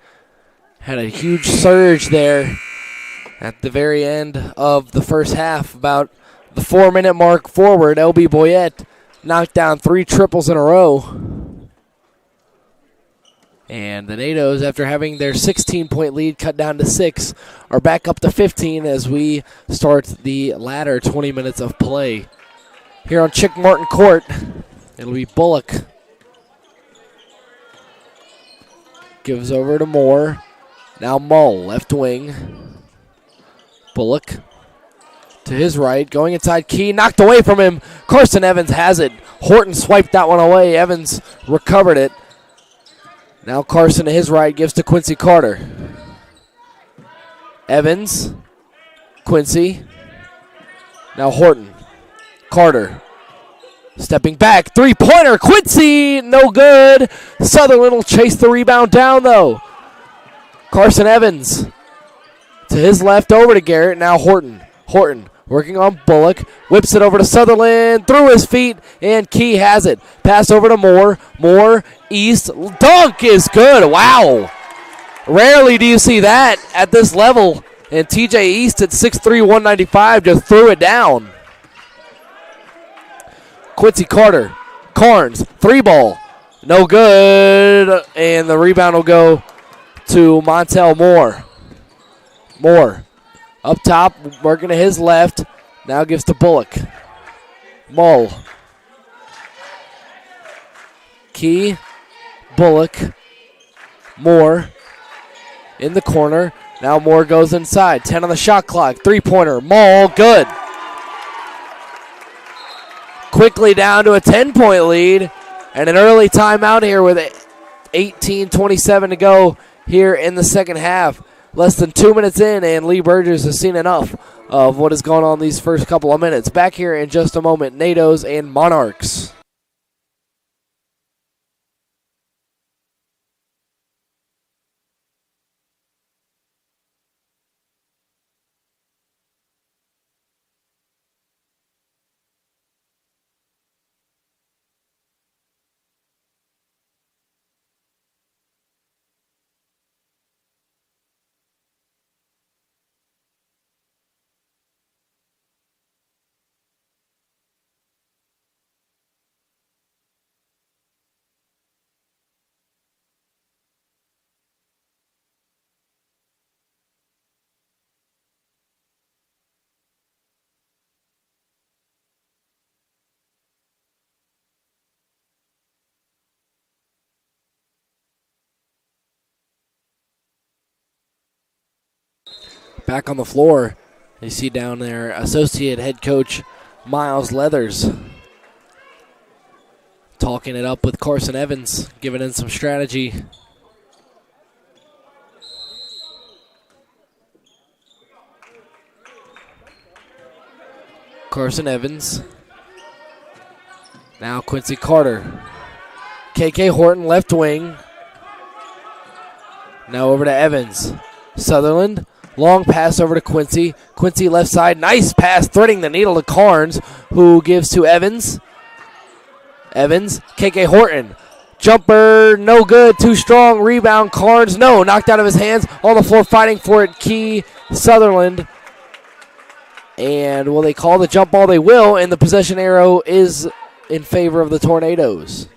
Had a huge surge there at the very end of the first half. About the 4-minute mark forward, LB Boyette knocked down 3 triples in a row. And the NATO's, after having their 16-point lead cut down to 6, are back up to 15 as we start the latter 20 minutes of play. Here on Chick Martin Court, it'll be Bullock. Gives over to Moore. Now Mull, left wing. Bullock to his right, going inside Key, knocked away from him. Carson Evans has it. Horton swiped that one away. Evans recovered it. Now Carson to his right gives to Quincy Carter. Evans, Quincy. Now Horton. Carter. Stepping back, three-pointer, Quincy, no good. Sutherland will chase the rebound down, though. Carson Evans to his left, over to Garrett. Now Horton. Horton working on Bullock. Whips it over to Sutherland, through his feet, and Key has it. Pass over to Moore. Moore, East, dunk is good. Wow. Rarely do you see that at this level. And TJ East at 6'3", 195 just threw it down. Quincy Carter, Carnes, 3-ball, no good, and the rebound will go to Montel Moore. Moore, up top, working to his left, now gives to Bullock. Mull. Key, Bullock, Moore, in the corner, now Moore goes inside, 10 on the shot clock, three-pointer, Mull, good. Quickly down to a 10-point lead, and an early timeout here with 18:27 to go here in the second half. Less than 2 minutes in, and Lee Burgess has seen enough of what has gone on these first couple of minutes. Back here in just a moment, NATO's and Monarchs. Back on the floor, you see down there associate head coach Miles Leathers talking it up with Carson Evans, giving in some strategy. Carson Evans. Now Quincy Carter. KK Horton, left wing. Now over to Evans. Sutherland. Long pass over to Quincy. Quincy left side. Nice pass, threading the needle to Carnes, who gives to Evans. Evans. KK Horton. Jumper, no good. Too strong. Rebound. Carnes, no. Knocked out of his hands. On the floor fighting for it. Key Sutherland. And will they call the jump ball? They will. And the possession arrow is in favor of the Tornadoes.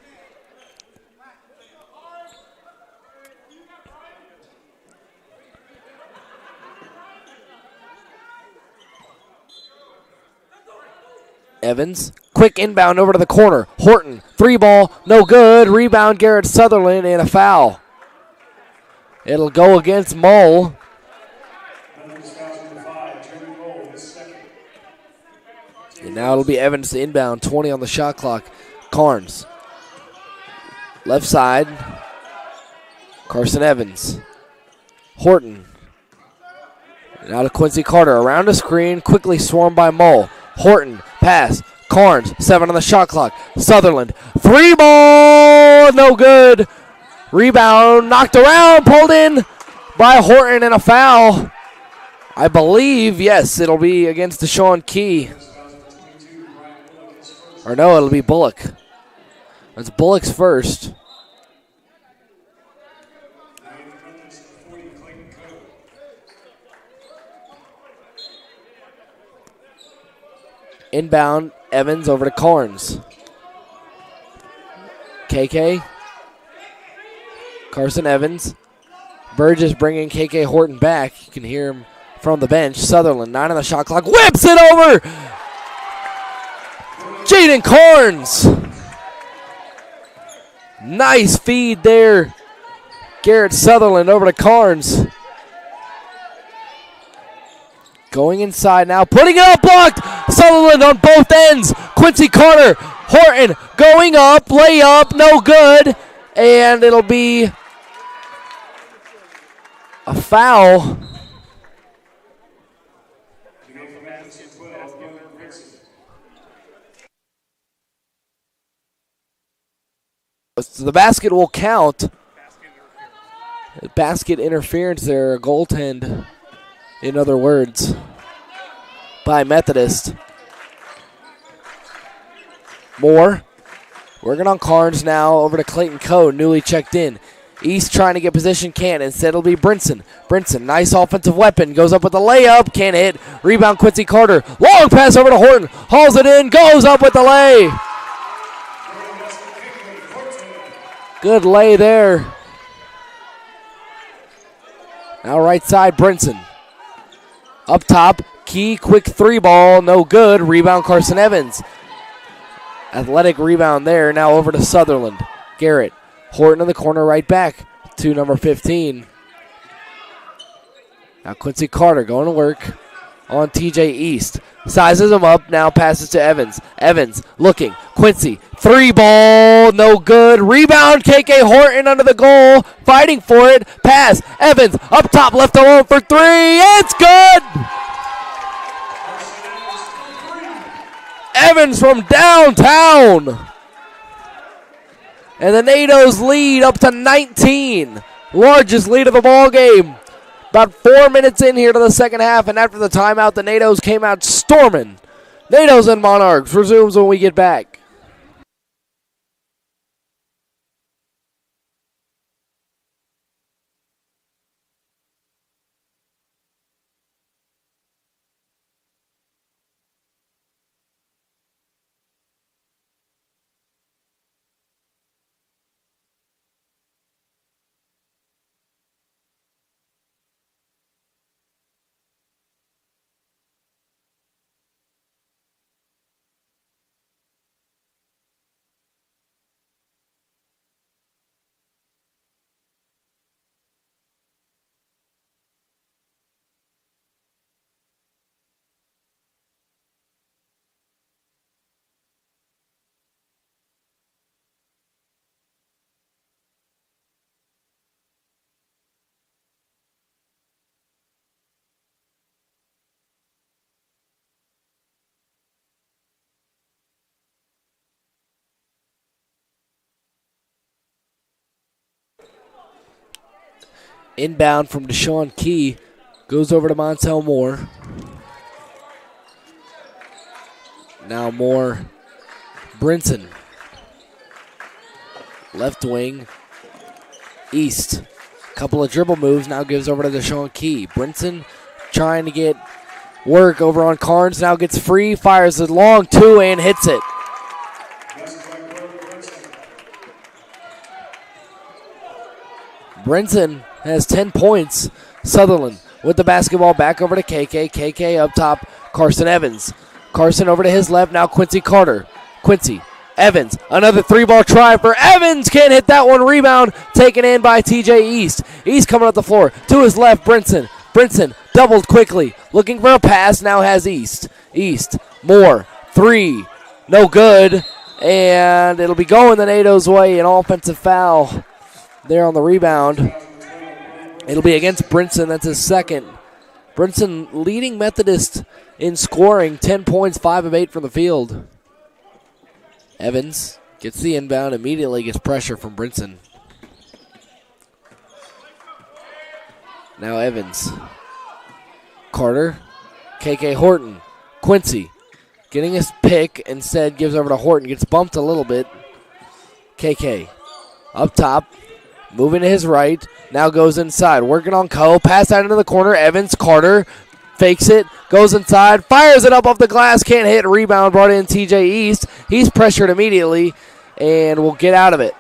Evans, quick inbound over to the corner. Horton, 3-ball, no good. Rebound, Garrett Sutherland, and a foul. It'll go against Mull. And now it'll be Evans to inbound, 20 on the shot clock. Carnes, left side. Carson Evans. Horton. Now to Quincy Carter, around the screen, quickly swarmed by Mull. Horton, pass, Carnes, 7 on the shot clock. Sutherland, 3-ball, no good. Rebound, knocked around, pulled in by Horton, and a foul. I believe, yes, it'll be against Deshaun Key. Or no, it'll be Bullock. That's Bullock's first. Inbound, Evans over to Carnes. KK. Carson Evans. Burgess bringing KK Horton back. You can hear him from the bench. Sutherland, 9 on the shot clock. Whips it over! Jaden Carnes. Nice feed there. Garrett Sutherland over to Carnes. Going inside now, putting it up, blocked. Sutherland on both ends. Quincy Carter, Horton going up, layup, no good. And it'll be a foul. So the basket will count. Basket interference there, a goaltend, in other words, by Methodist. Moore working on Carnes now, over to Clayton Coe, newly checked in. East trying to get position, can't. Instead it'll be Brinson. Brinson, nice offensive weapon, goes up with the layup, can't hit. Rebound Quincy Carter, long pass over to Horton, hauls it in, goes up with the lay. Good lay there. Now right side, Brinson. Up top, Key, quick 3-ball, no good. Rebound Carson Evans. Athletic rebound there. Now over to Sutherland. Garrett. Horton in the corner, right back to number 15. Now Quincy Carter going to work on TJ East. Sizes him up, now passes to Evans. Evans looking. Quincy, 3-ball, no good. Rebound, KK Horton under the goal. Fighting for it. Pass. Evans up top, left alone for 3. It's good! Evans from downtown. And the NATO's lead up to 19. Largest lead of the ball game. About 4 minutes in here to the second half, and after the timeout, the NATO's came out storming. NATO's and Monarchs resumes when we get back. Inbound from Deshaun Key. Goes over to Montel Moore. Now Moore. Brinson. Left wing. East. Couple of dribble moves. Now gives over to Deshaun Key. Brinson trying to get work over on Carnes. Now gets free. Fires a long 2 and hits it. Brinson has 10 points. Sutherland with the basketball back over to KK. KK up top, Carson Evans. Carson over to his left, now Quincy Carter. Quincy, Evans, another 3-ball try for Evans. Can't hit that one. Rebound taken in by TJ East. East coming up the floor. To his left, Brinson. Brinson doubled quickly. Looking for a pass, now has East. East, Moore, 3, no good. And it'll be going the NATO's way, an offensive foul there on the rebound. It'll be against Brinson. That's his second. Brinson leading Methodist in scoring. 10 points, 5 of 8 from the field. Evans gets the inbound, immediately gets pressure from Brinson. Now Evans. Carter. KK Horton. Quincy. getting his pick, instead gives over to Horton, gets bumped a little bit. KK up top, moving to his right, now goes inside, working on Coe, pass out into the corner, Evans, Carter, fakes it, goes inside, fires it up off the glass, can't hit, rebound brought in TJ East. He's pressured immediately and will get out of it.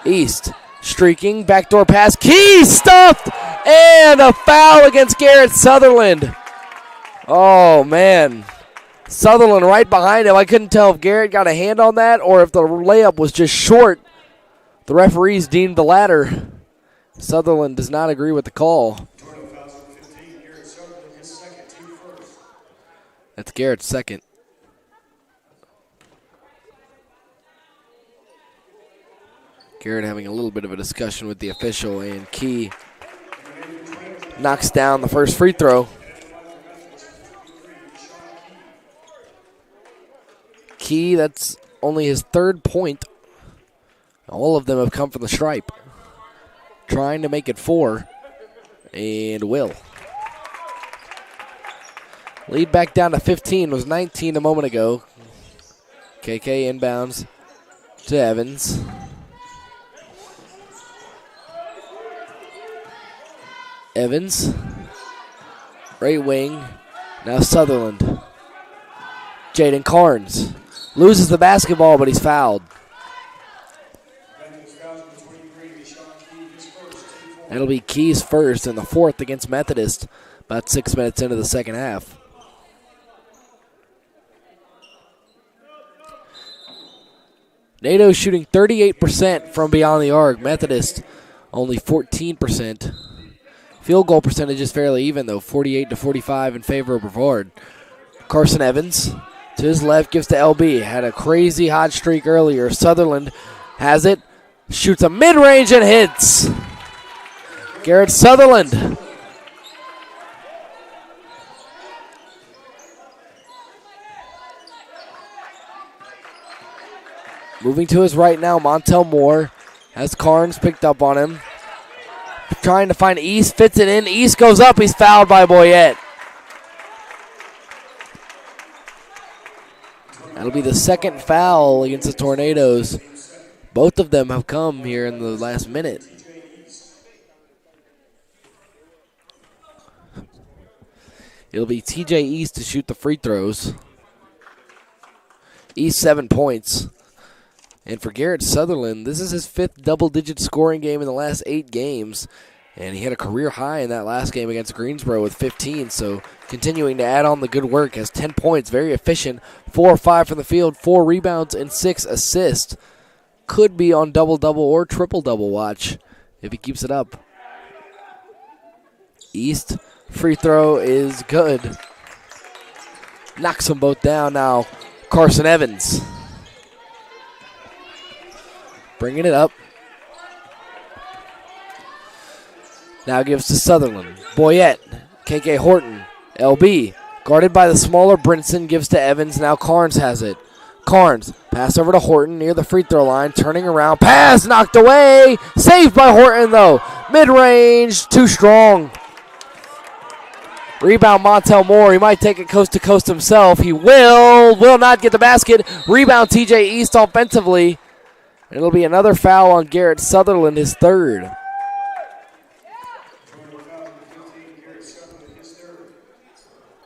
East streaking, backdoor pass, Key stuffed, and a foul against Garrett Sutherland. Oh, man. Sutherland right behind him. I couldn't tell if Garrett got a hand on that or if the layup was just short. The referees deemed the latter. Sutherland does not agree with the call. That's Garrett's second. Garrett having a little bit of a discussion with the official, and Key knocks down the first free throw. Key, that's only his third point. All of them have come from the stripe. Trying to make it 4, and will. Lead back down to 15, was 19 a moment ago. KK inbounds to Evans. Evans, right wing, now Sutherland. Jaden Carnes loses the basketball, but he's fouled. That'll be Key's first and the fourth against Methodist about 6 minutes into the second half. NATO shooting 38% from beyond the arc. Methodist only 14%. Field goal percentage is fairly even, though, 48 to 45 in favor of Brevard. Carson Evans to his left gives to LB. Had a crazy hot streak earlier. Sutherland has it, shoots a mid-range and hits. Garrett Sutherland. Moving to his right now, Montel Moore has Carnes picked up on him. Trying to find East, fits it in. East goes up, he's fouled by Boyette. That'll be the second foul against the Tornadoes. Both of them have come here in the last minute. It'll be TJ East to shoot the free throws. East 7 points. And for Garrett Sutherland, this is his fifth double-digit scoring game in the last 8 games. And he had a career high in that last game against Greensboro with 15. So continuing to add on the good work, has 10 points, very efficient. 4 or 5 from the field, 4 rebounds, and 6 assists. Could be on double-double or triple-double watch if he keeps it up. East free throw is good. Knocks them both down now. Carson Evans. Bringing it up. Now gives to Sutherland. Boyette. KK Horton. LB. Guarded by the smaller Brinson. Gives to Evans. Now Carnes has it. Carnes. Pass over to Horton near the free throw line. Turning around. Pass knocked away. Saved by Horton though. Mid-range. Too strong. Rebound Montel Moore. He might take it coast to coast himself. He will not get the basket. Rebound TJ East offensively. It'll be another foul on Garrett Sutherland, his third.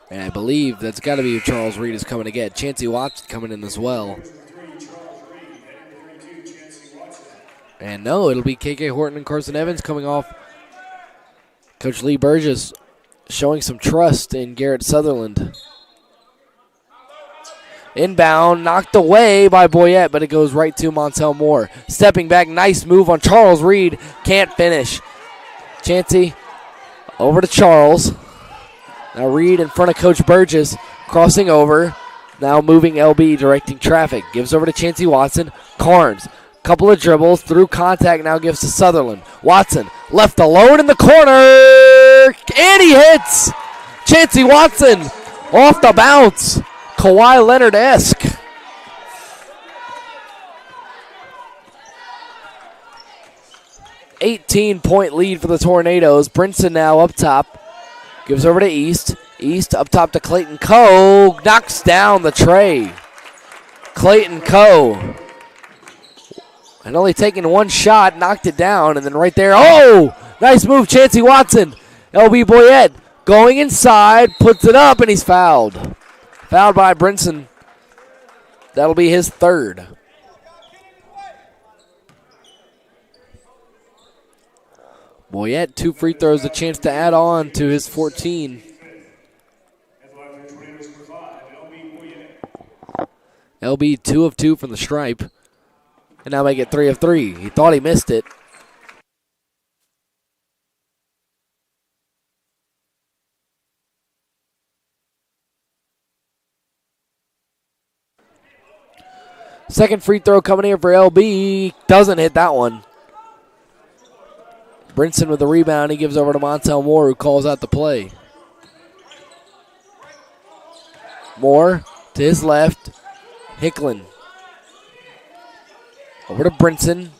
And I believe that's got to be who Charles Reed is coming to get. Chancey Watson coming in as well. And no, it'll be KK Horton and Carson Evans coming off. Coach Lee Burgess showing some trust in Garrett Sutherland. Inbound, knocked away by Boyette, but it goes right to Montel Moore. Stepping back, nice move on Charles Reed. Can't finish. Chancey over to Charles. Now Reed in front of Coach Burgess, crossing over. Now moving LB, directing traffic. Gives over to Chancey Watson. Carnes, couple of dribbles, through contact, now gives to Sutherland. Watson, left alone in the corner, and he hits! Chancey Watson, off the bounce. Kawhi Leonard-esque. 18-point lead for the Tornadoes. Brinson now up top. Gives over to East. East up top to Clayton Coe. Knocks down the tray. Clayton Coe. And only taking one shot, knocked it down, and then right there, oh! Nice move, Chancey Watson. LB Boyette going inside, puts it up, and he's fouled. Fouled by Brinson. That'll be his third. Boyette, 2 free throws, a chance to add on to his 14. LB 2 of 2 from the stripe. And now make it 3 of 3. He thought he missed it. Second free throw coming here for LB. Doesn't hit that one. Brinson with the rebound. He gives over to Montel Moore, who calls out the play. Moore to his left. Hicklin. Over to Brinson.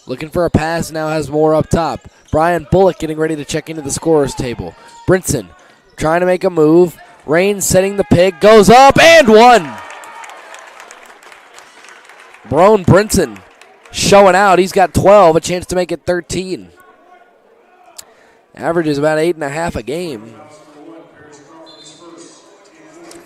Looking for a pass. Now has Moore up top. Brian Bullock getting ready to check into the scorer's table. Brinson trying to make a move. Raines setting the pick. Goes up and one. Brone Brinson showing out. He's got 12. A chance to make it 13. Averages about 8.5 a game.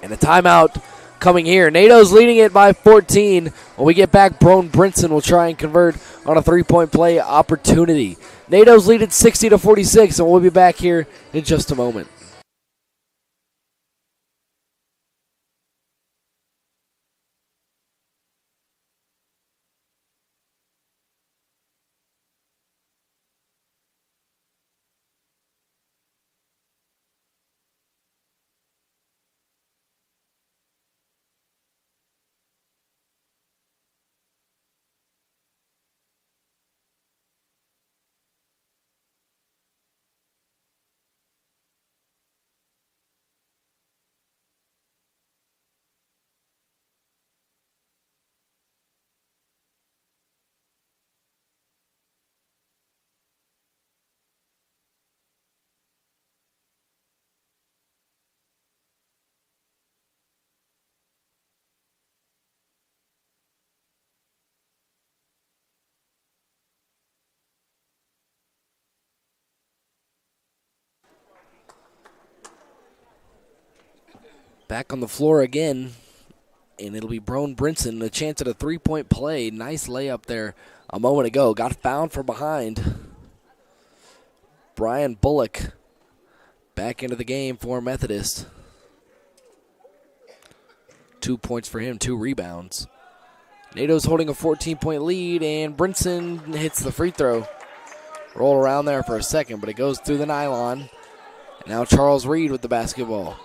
And a timeout coming here. NATO's leading it by 14. When we get back, Brone Brinson will try and convert on a three-point play opportunity. NATO's leading 60-46, and we'll be back here in just a moment. Back on the floor again, and it'll be Brone Brinson. A chance at a three-point play. Nice layup there a moment ago. Got fouled from behind. Brian Bullock back into the game for Methodist. 2 points for him, 2 rebounds. NATO's holding a 14-point lead, and Brinson hits the free throw. Roll around there for a second, but it goes through the nylon. And now Charles Reed with the basketball.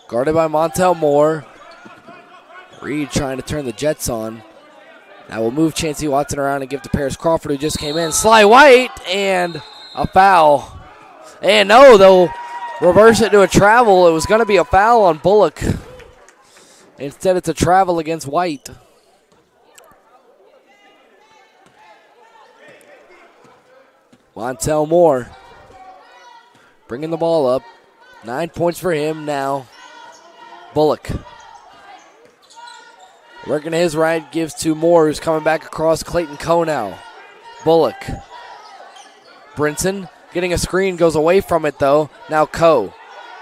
Guarded by Montel Moore. Reed trying to turn the Jets on. Now we'll move Chancey Watson around and give to Paris Crawford, who just came in. Sly White, and a foul. And no, they'll reverse it to a travel. It was going to be a foul on Bullock. Instead, it's a travel against White. Montel Moore bringing the ball up. 9 points for him now. Bullock working to his right, gives to Moore, who's coming back across Clayton Coe now. Bullock. Brinson getting a screen, goes away from it though. Now Coe.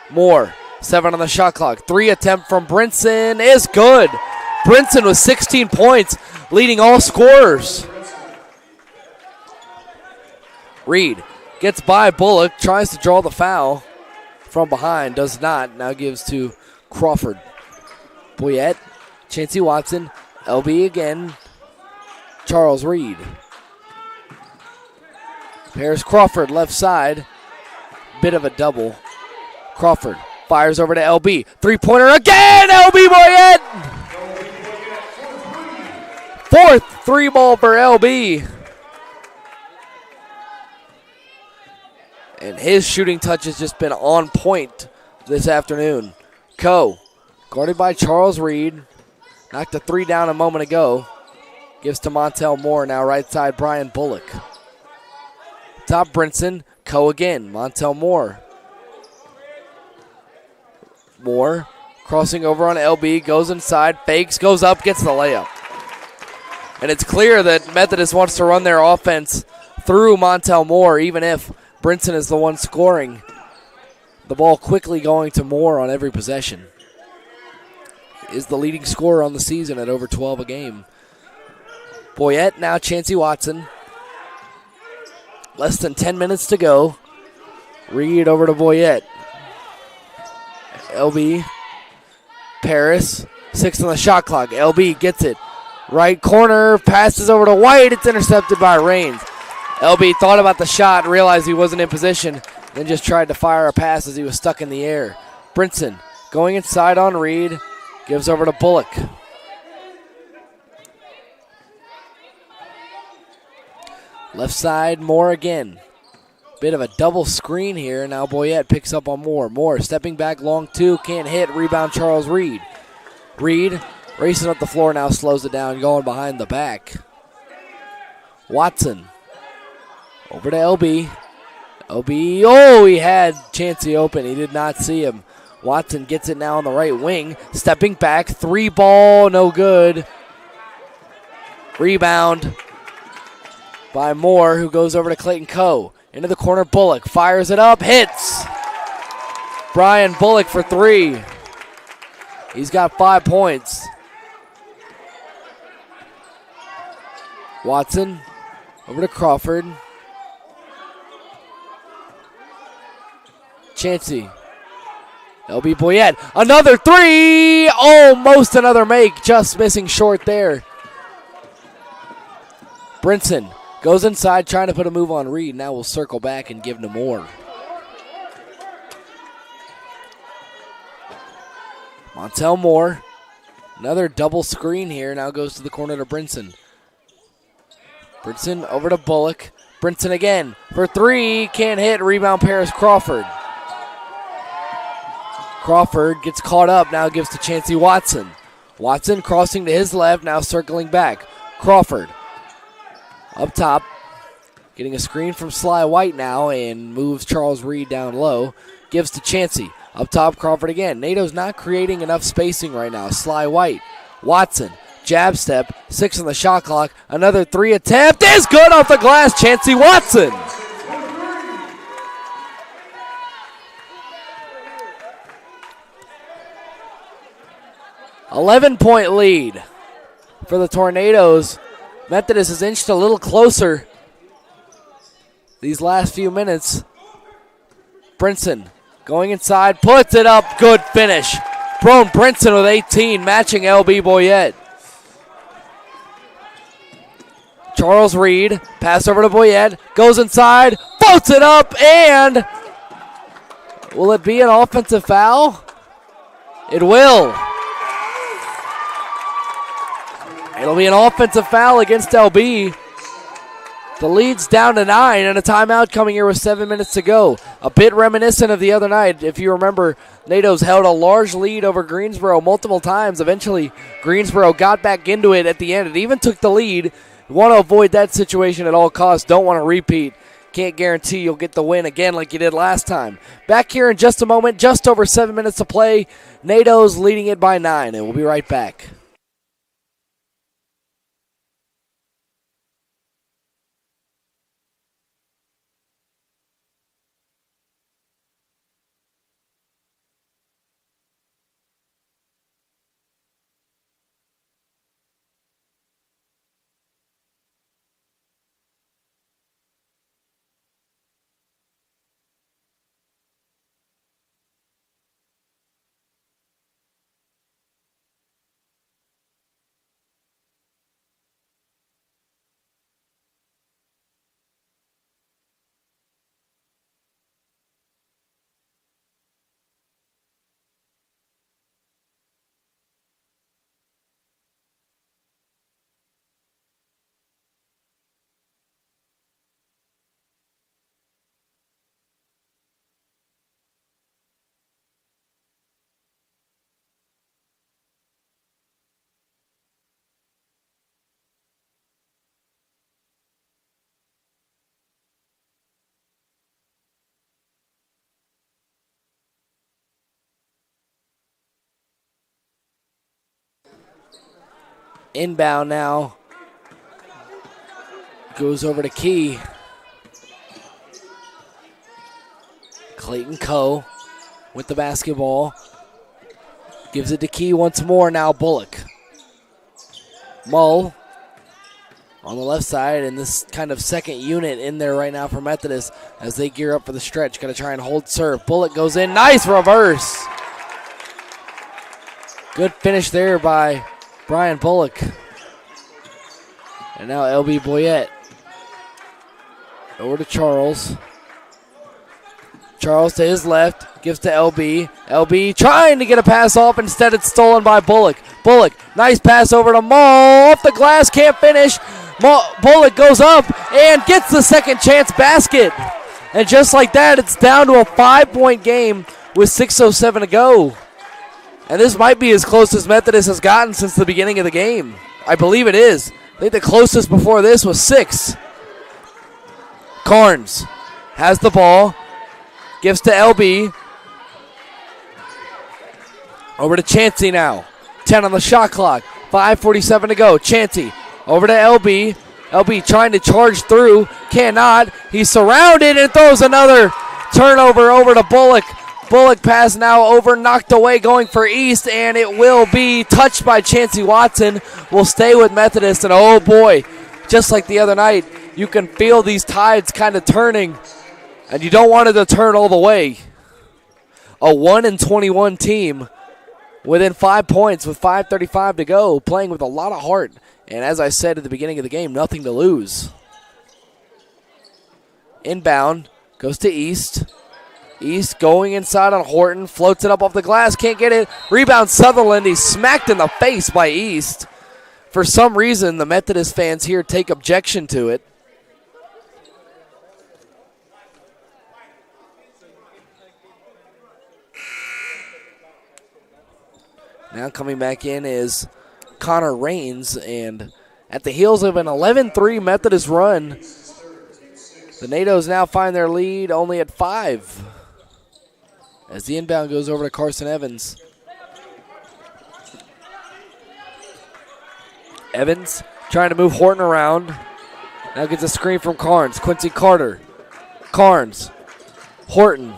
Moore, 7 on the shot clock. 3 attempt from Brinson is good. Brinson with 16 points, leading all scorers. Reed gets by Bullock, tries to draw the foul from behind, does not. Now gives to Crawford. Boyette, Chancey Watson, LB again, Charles Reed. Paris Crawford left side, bit of a double. Crawford fires over to LB, three-pointer again, LB Boyette! Fourth three ball for LB. And his shooting touch has just been on point this afternoon. Coe, guarded by Charles Reed. Knocked a 3 down a moment ago. Gives to Montel Moore, now right side Brian Bullock. Top Brinson, Coe again, Montel Moore. Moore crossing over on LB, goes inside, fakes, goes up, gets the layup. And it's clear that Methodist wants to run their offense through Montel Moore, even if Brinson is the one scoring. The ball quickly going to Moore on every possession. Is the leading scorer on the season at over 12 a game. Boyette, now Chancey Watson. Less than 10 minutes to go. Reed over to Boyette. LB. Paris. 6 on the shot clock. LB gets it. Right corner. Passes over to White. It's intercepted by Raines. LB thought about the shot, realized he wasn't in position, then just tried to fire a pass as he was stuck in the air. Brinson going inside on Reed. Gives over to Bullock. Left side, Moore again. Bit of a double screen here. Now Boyette picks up on Moore. Moore stepping back, long two, can't hit. Rebound Charles Reed. Reed racing up the floor now, slows it down, going behind the back. Watson over to LB. LB, oh, he had Chancey open. He did not see him. Watson gets it now on the right wing. Stepping back, 3 ball, no good. Rebound by Moore, who goes over to Clayton Coe. Into the corner, Bullock fires it up, hits. Brian Bullock for 3. He's got 5 points. Watson over to Crawford. Chancey. LB Boyette. Another 3. Almost another make. Just missing short there. Brinson goes inside trying to put a move on Reed. Now we'll circle back and give to Moore. Montel Moore. Another double screen here. Now goes to the corner to Brinson. Brinson over to Bullock. Brinson again for 3. Can't hit. Rebound Paris Crawford. Crawford gets caught up. Now gives to Chancey Watson. Watson crossing to his left. Now circling back. Crawford up top. Getting a screen from Sly White now and moves Charles Reed down low. Gives to Chancey. Up top, Crawford again. NATO's not creating enough spacing right now. Sly White. Watson. Jab step. 6 on the shot clock. Another 3 attempt is good off the glass. Chancey Watson. $11-point lead for the Tornadoes. Methodist has inched a little closer these last few minutes. Brinson going inside, puts it up, good finish. Brone Brinson with 18, matching LB Boyette. Charles Reed, pass over to Boyette, goes inside, floats it up, and will it be an offensive foul? It will. It'll be an offensive foul against LB. The lead's down to 9, and a timeout coming here with 7 minutes to go. A bit reminiscent of the other night. If you remember, NATO's held a large lead over Greensboro multiple times. Eventually, Greensboro got back into it at the end. It even took the lead. You want to avoid that situation at all costs. Don't want to repeat. Can't guarantee you'll get the win again like you did last time. Back here in just a moment, just over 7 minutes to play. NATO's leading it by 9, and we'll be right back. Inbound now. Goes over to Key. Clayton Coe with the basketball. Gives it to Key once more. Now Bullock. Mull on the left side, and this kind of second unit in there right now for Methodist as they gear up for the stretch. Got to try and hold serve. Bullock goes in. Nice reverse. Good finish there by Brian Bullock. And now LB Boyette. Over to Charles. Charles to his left. Gives to LB. LB trying to get a pass off. Instead it's stolen by Bullock. Bullock, nice pass over to Mull. Off the glass, can't finish. Bullock goes up and gets the second chance basket. And just like that, it's down to a 5-point game with 6:07 to go. And this might be as close as Methodist has gotten since the beginning of the game. I believe it is. I think the closest before this was 6. Carnes has the ball. Gives to LB. Over to Chansey now. 10 on the shot clock. 5:47 to go. Chansey over to LB. LB trying to charge through. Cannot. He's surrounded and throws another turnover over to Bullock. Bullock pass now over, knocked away, going for East, and it will be touched by Chansey Watson. Will stay with Methodist, and oh boy, just like the other night, you can feel these tides kind of turning, and you don't want it to turn all the way. A 1-21 team within 5 points with 5:35 to go, playing with a lot of heart, and as I said at the beginning of the game, nothing to lose. Inbound, goes to East. East going inside on Horton, floats it up off the glass, can't get it. Rebound Sutherland, he's smacked in the face by East. For some reason, the Methodist fans here take objection to it. Now coming back in is Connor Raines, and at the heels of an 11-3 Methodist run, the NATOs now find their lead only at 5. As the inbound goes over to Carson Evans. Evans trying to move Horton around. Now gets a screen from Carnes. Quincy Carter. Carnes. Horton.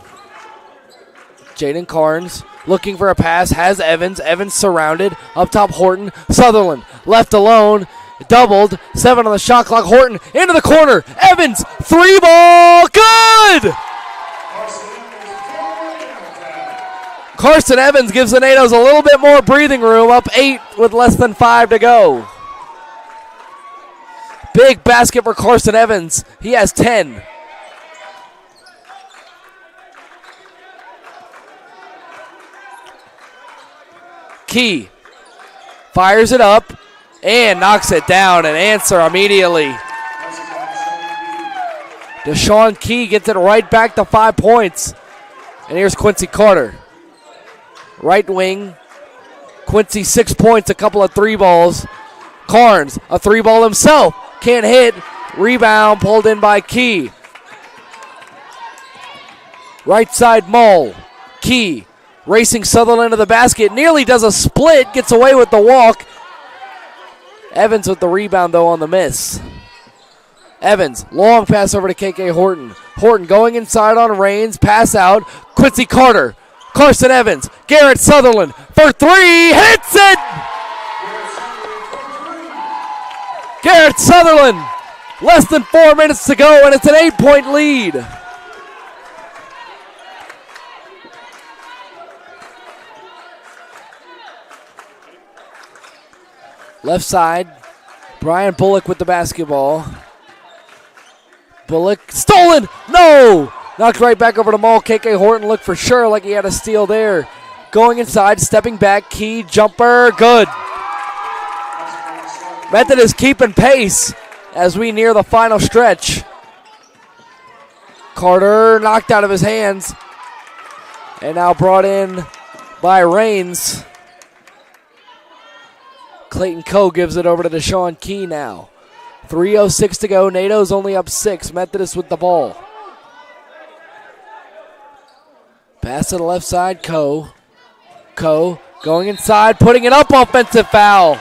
Jaden Carnes looking for a pass. Has Evans. Evans surrounded. Up top Horton. Sutherland left alone. Doubled. 7 on the shot clock. Horton into the corner. Evans. 3-ball. Good! Carson Evans gives the NATOs a little bit more breathing room, up 8 with less than 5 to go. Big basket for Carson Evans. He has 10. Key fires it up and knocks it down. An answer immediately. Deshaun Key gets it right back to 5 points. And here's Quincy Carter. Right wing, Quincy 6 points, a couple of 3-balls. Carnes, a 3-ball himself, can't hit. Rebound pulled in by Key. Right side Mull. Key racing Sutherland to the basket, nearly does a split, gets away with the walk. Evans with the rebound though on the miss. Evans, long pass over to KK Horton. Horton going inside on Raines, pass out. Quincy Carter. Carson Evans, Garrett Sutherland for 3, hits it! Garrett Sutherland, less than 4 minutes to go, and it's an 8-point lead. Left side, Brian Bullock with the basketball. Bullock, stolen, no! Knocked right back over to Mull. KK Horton looked for sure like he had a steal there. Going inside, stepping back, Key, jumper, good. Methodist keeping pace as we near the final stretch. Carter knocked out of his hands. And now brought in by Raines. Clayton Coe gives it over to Deshaun Key now. 3:06 to go. NATO's only up 6. Methodist with the ball. Pass to the left side, Coe. Coe going inside, putting it up, offensive foul.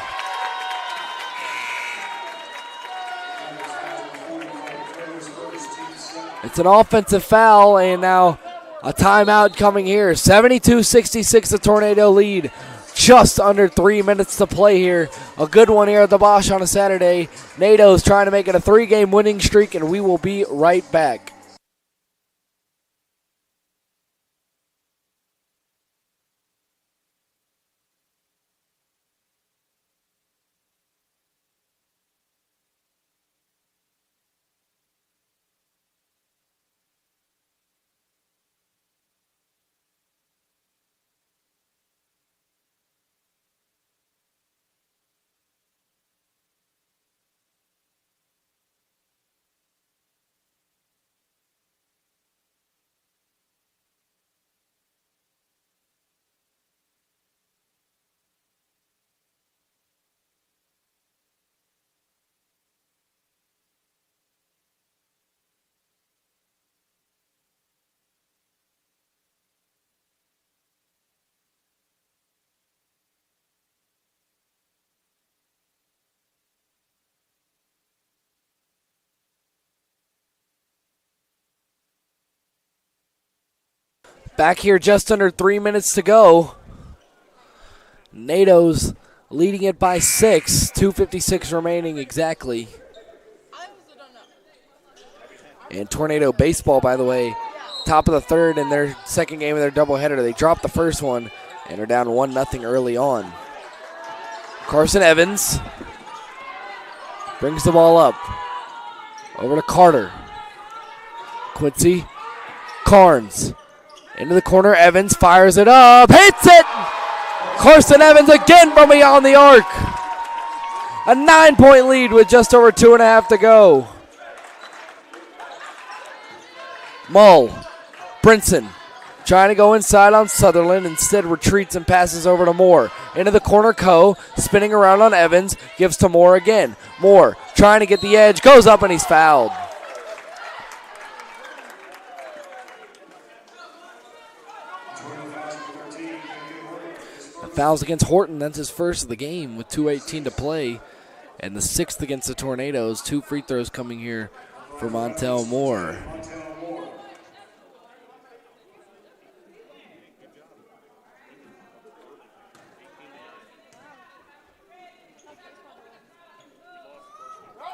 It's an offensive foul, and now a timeout coming here. 72-66, the Tornado lead. Just under 3 minutes to play here. A good one here at the Bosch on a Saturday. NATO's trying to make it a 3-game winning streak, and we will be right back. Back here, just under 3 minutes to go. NATO's leading it by 6. 2:56 remaining exactly. And Tornado baseball, by the way, top of the third in their second game of their doubleheader. They dropped the first one and are down 1-0 early on. Carson Evans brings the ball up. Over to Carter. Quincy Carnes. Into the corner, Evans fires it up, hits it! Carson Evans again from beyond the arc. A 9-point lead with just over 2.5 to go. Mull, Brinson, trying to go inside on Sutherland, instead retreats and passes over to Moore. Into the corner, Coe, spinning around on Evans, gives to Moore again. Moore trying to get the edge, goes up and he's fouled. Fouls against Horton, that's his first of the game with 2:18 to play. And the 6th against the Tornadoes. 2 free throws coming here for Montel Moore.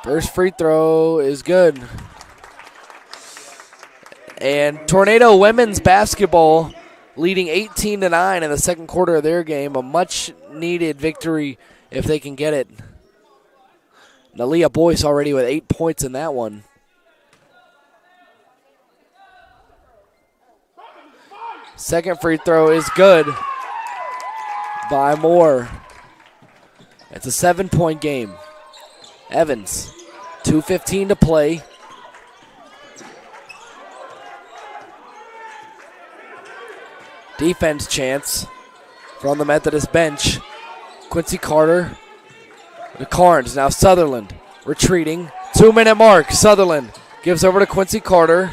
First free throw is good. And Tornado women's basketball leading 18-9 in the second quarter of their game. A much-needed victory if they can get it. Nalia Boyce already with 8 points in that one. Second free throw is good by Moore. It's a 7-point game. Evans, 2:15 to play. Defense chance from the Methodist bench. Quincy Carter to Carnes. Now Sutherland retreating. 2-minute mark. Sutherland gives over to Quincy Carter.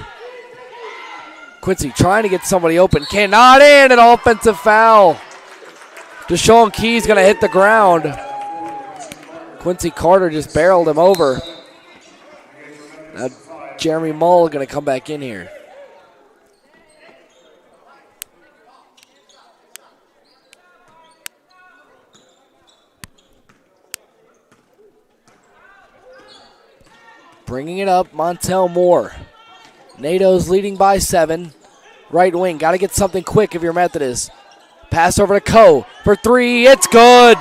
Quincy trying to get somebody open. Cannot in. An offensive foul. Deshaun Key's going to hit the ground. Quincy Carter just barreled him over. Now Jeremy Mull going to come back in here. Bringing it up, Montel Moore. NATO's leading by 7. Right wing, got to get something quick if you're Methodist. Pass over to Coe for 3. It's good.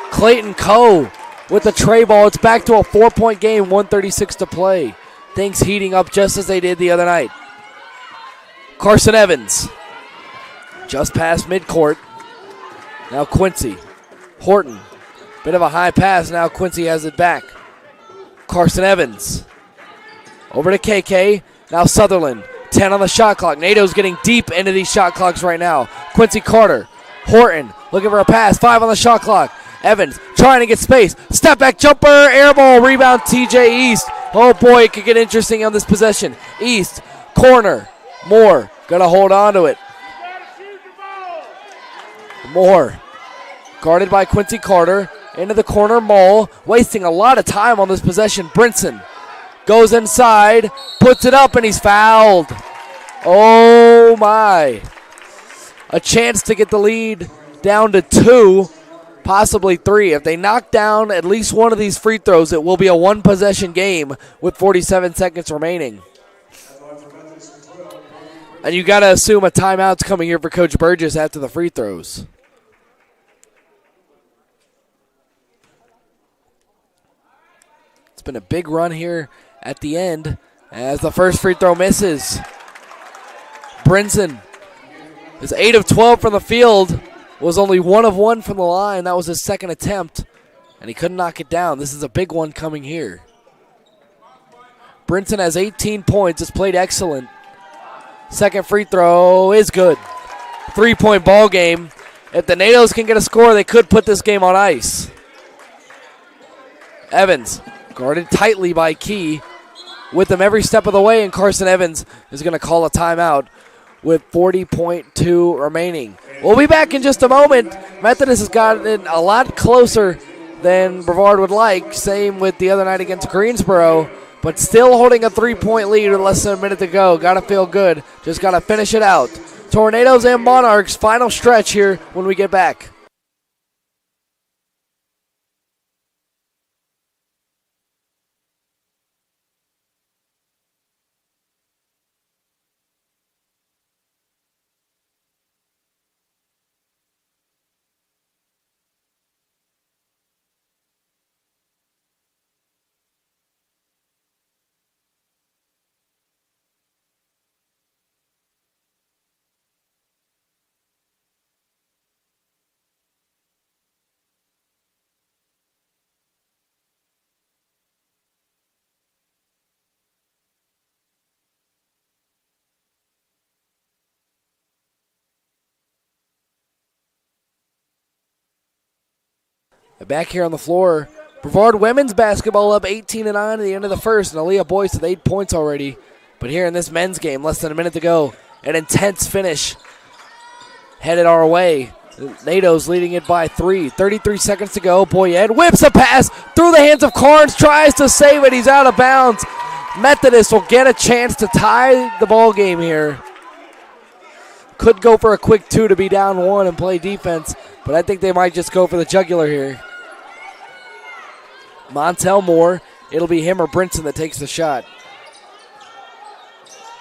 Clayton Coe with the tray ball. It's back to a 4-point game, 1:36 to play. Things heating up just as they did the other night. Carson Evans just past midcourt. Now Quincy. Horton. Bit of a high pass. Now Quincy has it back. Carson Evans. Over to KK. Now Sutherland. 10 on the shot clock. NATO's getting deep into these shot clocks right now. Quincy Carter. Horton looking for a pass. 5 on the shot clock. Evans trying to get space. Step back jumper. Air ball. Rebound TJ East. Oh boy, it could get interesting on this possession. East. Corner. Moore. Gonna hold on to it. Moore. Guarded by Quincy Carter. Into the corner. Mull. Wasting a lot of time on this possession. Brinson. goes inside, puts it up, and he's fouled. Oh, my. A chance to get the lead down to 2, possibly 3. If they knock down at least one of these free throws, it will be a one-possession game with 47 seconds remaining. And you got to assume a timeout's coming here for Coach Burgess after the free throws. It's been a big run here at the end as the first free throw misses. Brinson is 8 of 12 from the field, was only 1 of 1 from the line. That was his second attempt, and he couldn't knock it down. This is a big one coming here. Brinson has 18 points, has played excellent. Second free throw is good. 3-point ball game. If the NATOs can get a score, they could put this game on ice. Evans, guarded tightly by Key, with him every step of the way, and Carson Evans is going to call a timeout with 40.2 remaining. We'll be back in just a moment. Methodist has gotten a lot closer than Brevard would like. Same with the other night against Greensboro, but still holding a 3-point lead with less than a minute to go. Got to feel good. Just got to finish it out. Tornadoes and Monarchs, final stretch here when we get back. Back here on the floor, Brevard women's basketball up 18-9 at the end of the first, and Aaliyah Boyce with 8 points already. But here in this men's game, less than a minute to go, an intense finish headed our way. NATO's leading it by 3. 33 seconds to go. Boyette whips a pass through the hands of Carnes, tries to save it. He's out of bounds. Methodist will get a chance to tie the ball game here. Could go for a quick 2 to be down 1 and play defense, but I think they might just go for the jugular here. Montel Moore, it'll be him or Brinson that takes the shot.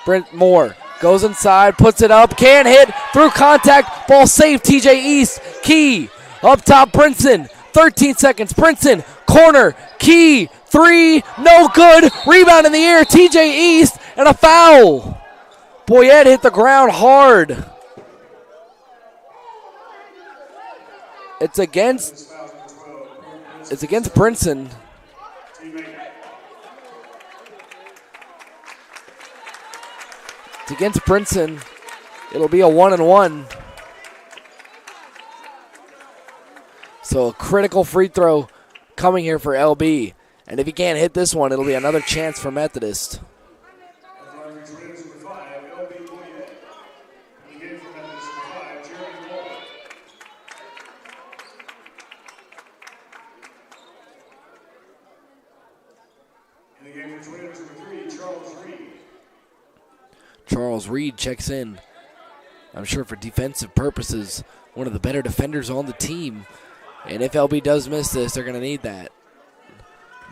Brent Moore goes inside, puts it up, can't hit, through contact, ball saved, TJ East, Key, up top Brinson, 13 seconds, Brinson, corner, Key, 3, no good, rebound in the air, TJ East, and a foul. Boyette hit the ground hard. It's against Brinson. It's against Brinson. It'll be a 1-and-1. So a critical free throw coming here for LB. And if he can't hit this one, it'll be another chance for Methodist. Charles Reed checks in. I'm sure for defensive purposes, one of the better defenders on the team. And if LB does miss this, they're going to need that.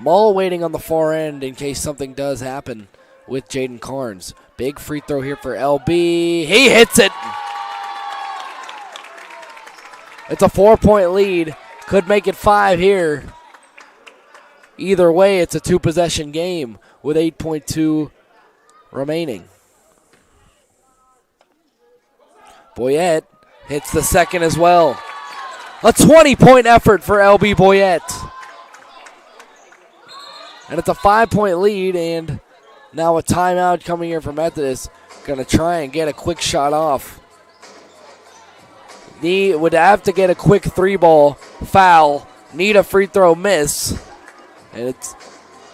Mull waiting on the far end in case something does happen with Jaden Carnes. Big free throw here for LB. He hits it. It's a 4-point lead. Could make it 5 here. Either way, it's a 2-possession game with 8.2 remaining. Boyette hits the second as well. A 20-point effort for LB Boyette. And it's a 5-point lead, and now a timeout coming here for Methodist. Going to try and get a quick shot off. Would have to get a quick 3-ball foul. Need a free throw miss. And it's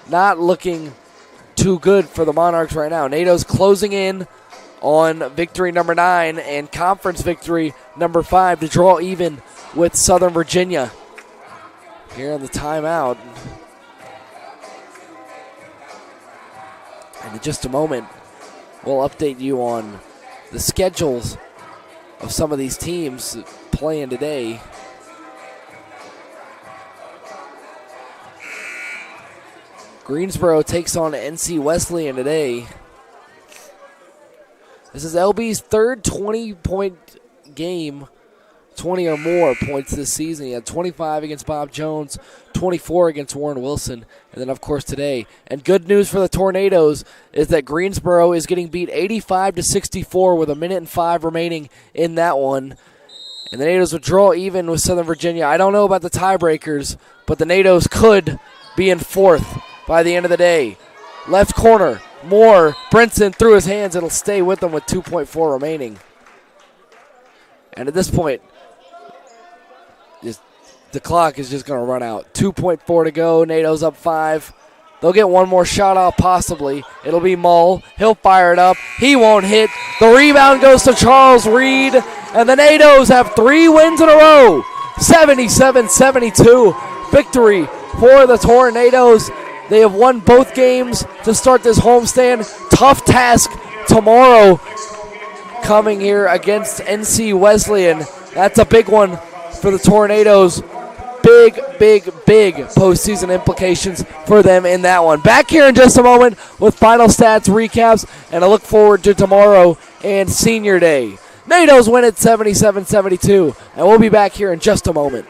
not looking too good for the Monarchs right now. NATO's closing in on victory number 9 and conference victory number 5 to draw even with Southern Virginia. Here on the timeout. just a moment, we'll update you on the schedules of some of these teams playing today. Greensboro takes on NC Wesleyan today. This is LB's third 20-point game, 20 or more points this season. He had 25 against Bob Jones, 24 against Warren Wilson, and then, of course, today. And good news for the Tornadoes is that Greensboro is getting beat 85-64 with 1:05 remaining in that one. And the NATOs would draw even with Southern Virginia. I don't know about the tiebreakers, but the NATOs could be in fourth by the end of the day. Left corner, Moore, Brinson through his hands. It'll stay with him with 2.4 remaining. And at this point, the clock is just going to run out. 2.4 to go. NATO's up 5. They'll get one more shot off possibly. It'll be Mull. He'll fire it up. He won't hit. The rebound goes to Charles Reed. And the NATOs have 3 wins in a row. 77-72 victory for the Tornadoes. They have won both games to start this homestand. Tough task tomorrow coming here against NC Wesleyan. That's a big one for the Tornadoes. Big postseason implications for them in that one. Back here in just a moment with final stats recaps, and I look forward to tomorrow and Senior Day. NATOs win at 77-72, and we'll be back here in just a moment.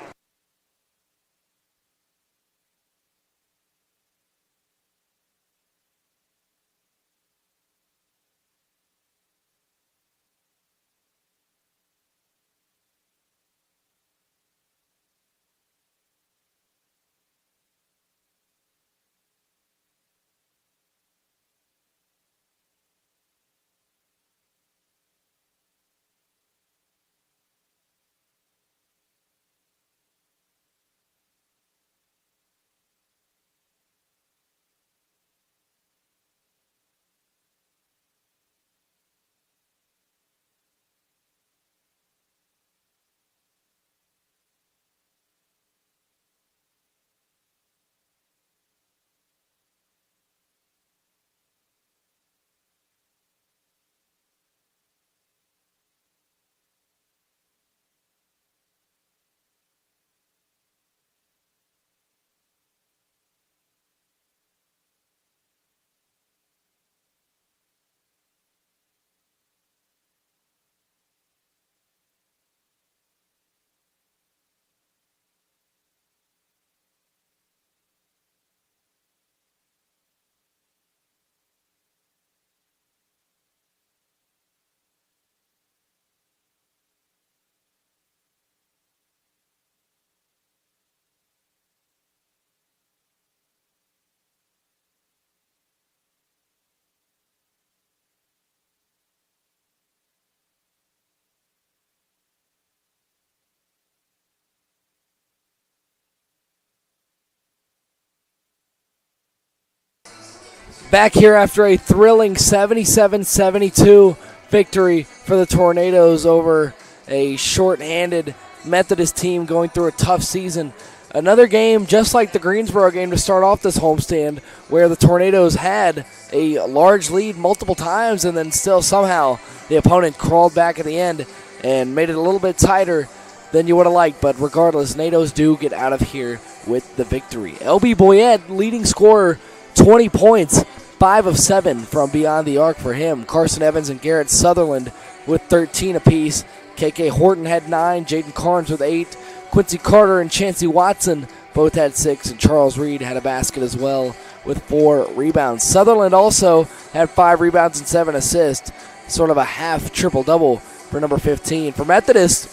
Back here after a thrilling 77-72 victory for the Tornadoes over a short-handed Methodist team going through a tough season. Another game just like the Greensboro game to start off this homestand, where the Tornadoes had a large lead multiple times and then still somehow the opponent crawled back at the end and made it a little bit tighter than you would have liked. But regardless, NATOs do get out of here with the victory. LB Boyette, leading scorer, 20 points, 5 of 7 from beyond the arc for him. Carson Evans and Garrett Sutherland with 13 apiece. KK Horton had 9, Jaden Carnes with 8. Quincy Carter and Chancey Watson both had 6, and Charles Reed had a basket as well with 4 rebounds. Sutherland also had 5 rebounds and 7 assists, sort of a half triple-double for number 15. For Methodist,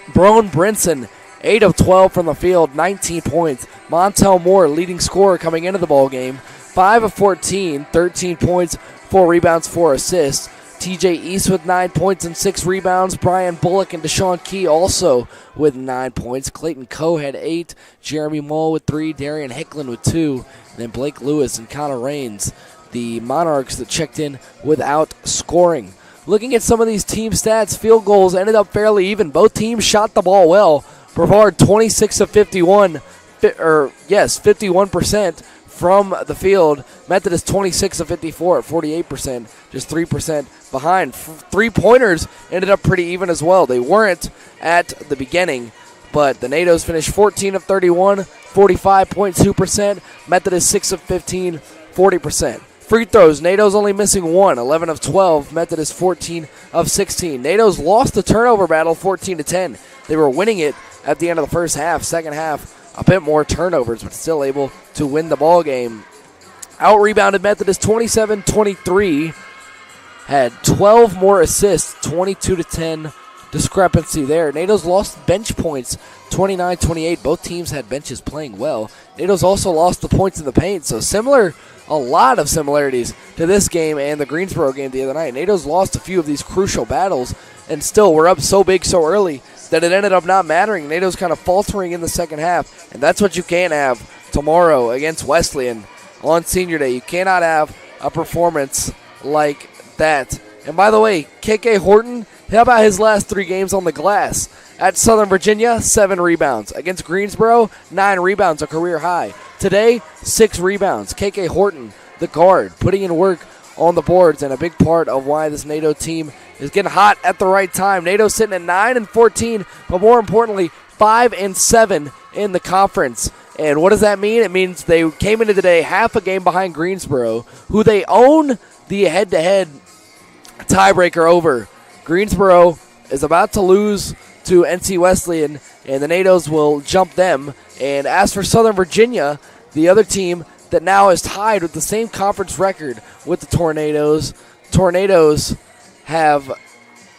Broan Brinson, 8 of 12 from the field, 19 points. Montel Moore, leading scorer coming into the ballgame, 5 of 14, 13 points, 4 rebounds, 4 assists. TJ East with 9 points and 6 rebounds. Brian Bullock and Deshaun Key also with 9 points. Clayton Coe had 8. Jeremy Mull with 3. Darian Hicklin with 2. And then Blake Lewis and Connor Raines, the Monarchs that checked in without scoring. Looking at some of these team stats, field goals ended up fairly even. Both teams shot the ball well. Brevard 26 of 51, 51%. from the field. Methodist 26 of 54 at 48%, just 3% behind. Three-pointers ended up pretty even as well. They weren't at the beginning, but the NATOs finished 14 of 31, 45.2%. Methodist 6 of 15, 40%. Free throws, NATO's only missing one, 11 of 12. Methodist 14 of 16. NATO's lost the turnover battle 14-10. They were winning it at the end of the first half. Second half, a bit more turnovers, but still able to win the ball game. Out-rebounded Methodist 27-23. Had 12 more assists, 22-10 discrepancy there. NATO's lost bench points 29-28. Both teams had benches playing well. NATO's also lost the points in the paint, so a lot of similarities to this game and the Greensboro game the other night. NATO's lost a few of these crucial battles, and still we're up so big so early that it ended up not mattering. NATO's kind of faltering in the second half, and that's what you can't have tomorrow against Wesleyan on Senior Day. You cannot have a performance like that. And by the way, KK Horton, how about his last 3 games on the glass? At Southern Virginia, 7 rebounds. Against Greensboro, 9 rebounds, a career high. Today, 6 rebounds. KK Horton, the guard, putting in work on the boards, and a big part of why this NATO team is getting hot at the right time. NATO sitting at 9-14, but more importantly, 5-7 in the conference. And what does that mean? It means they came into today half a game behind Greensboro, who they own the head-to-head tiebreaker over. Greensboro is about to lose to NC Wesleyan, and the NATOs will jump them. And as for Southern Virginia, the other team that now is tied with the same conference record with the Tornadoes. Tornadoes have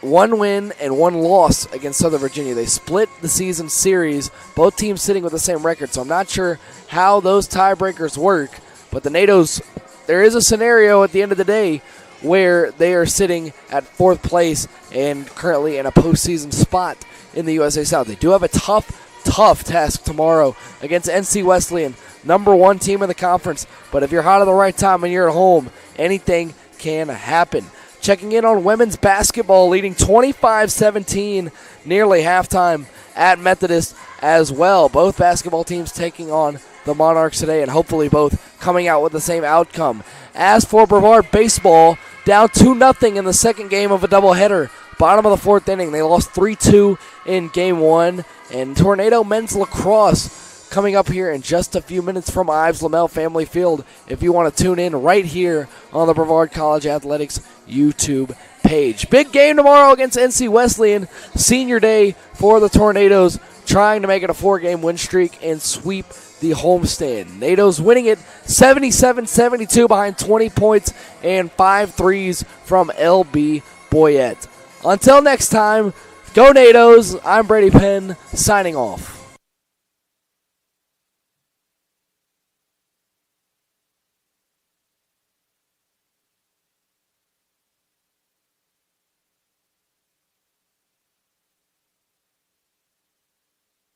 1 win and 1 loss against Southern Virginia. They split the season series, both teams sitting with the same record, so I'm not sure how those tiebreakers work. But the NATOs, there is a scenario at the end of the day where they are sitting at 4th place and currently in a postseason spot in the USA South. They do have a tough task tomorrow against NC Wesleyan, number 1 team in the conference. But if you're hot at the right time and you're at home, anything can happen. Checking in on women's basketball, leading 25-17 nearly halftime at Methodist as well. Both basketball teams taking on the Monarchs today, and hopefully both coming out with the same outcome. As for Brevard baseball, down 2-0 in the second game of a doubleheader. Bottom of the 4th inning, they lost 3-2 in game 1. And Tornado men's lacrosse coming up here in just a few minutes from Ives Lamel Family Field, if you want to tune in right here on the Brevard College Athletics YouTube page. Big game tomorrow against NC Wesleyan. Senior day for the Tornadoes, trying to make it a 4-game win streak and sweep the homestand. NATO's winning it 77-72 behind 20 points and 5 threes from LB Boyette. Until next time, go NATOs. I'm Brady Penn, signing off.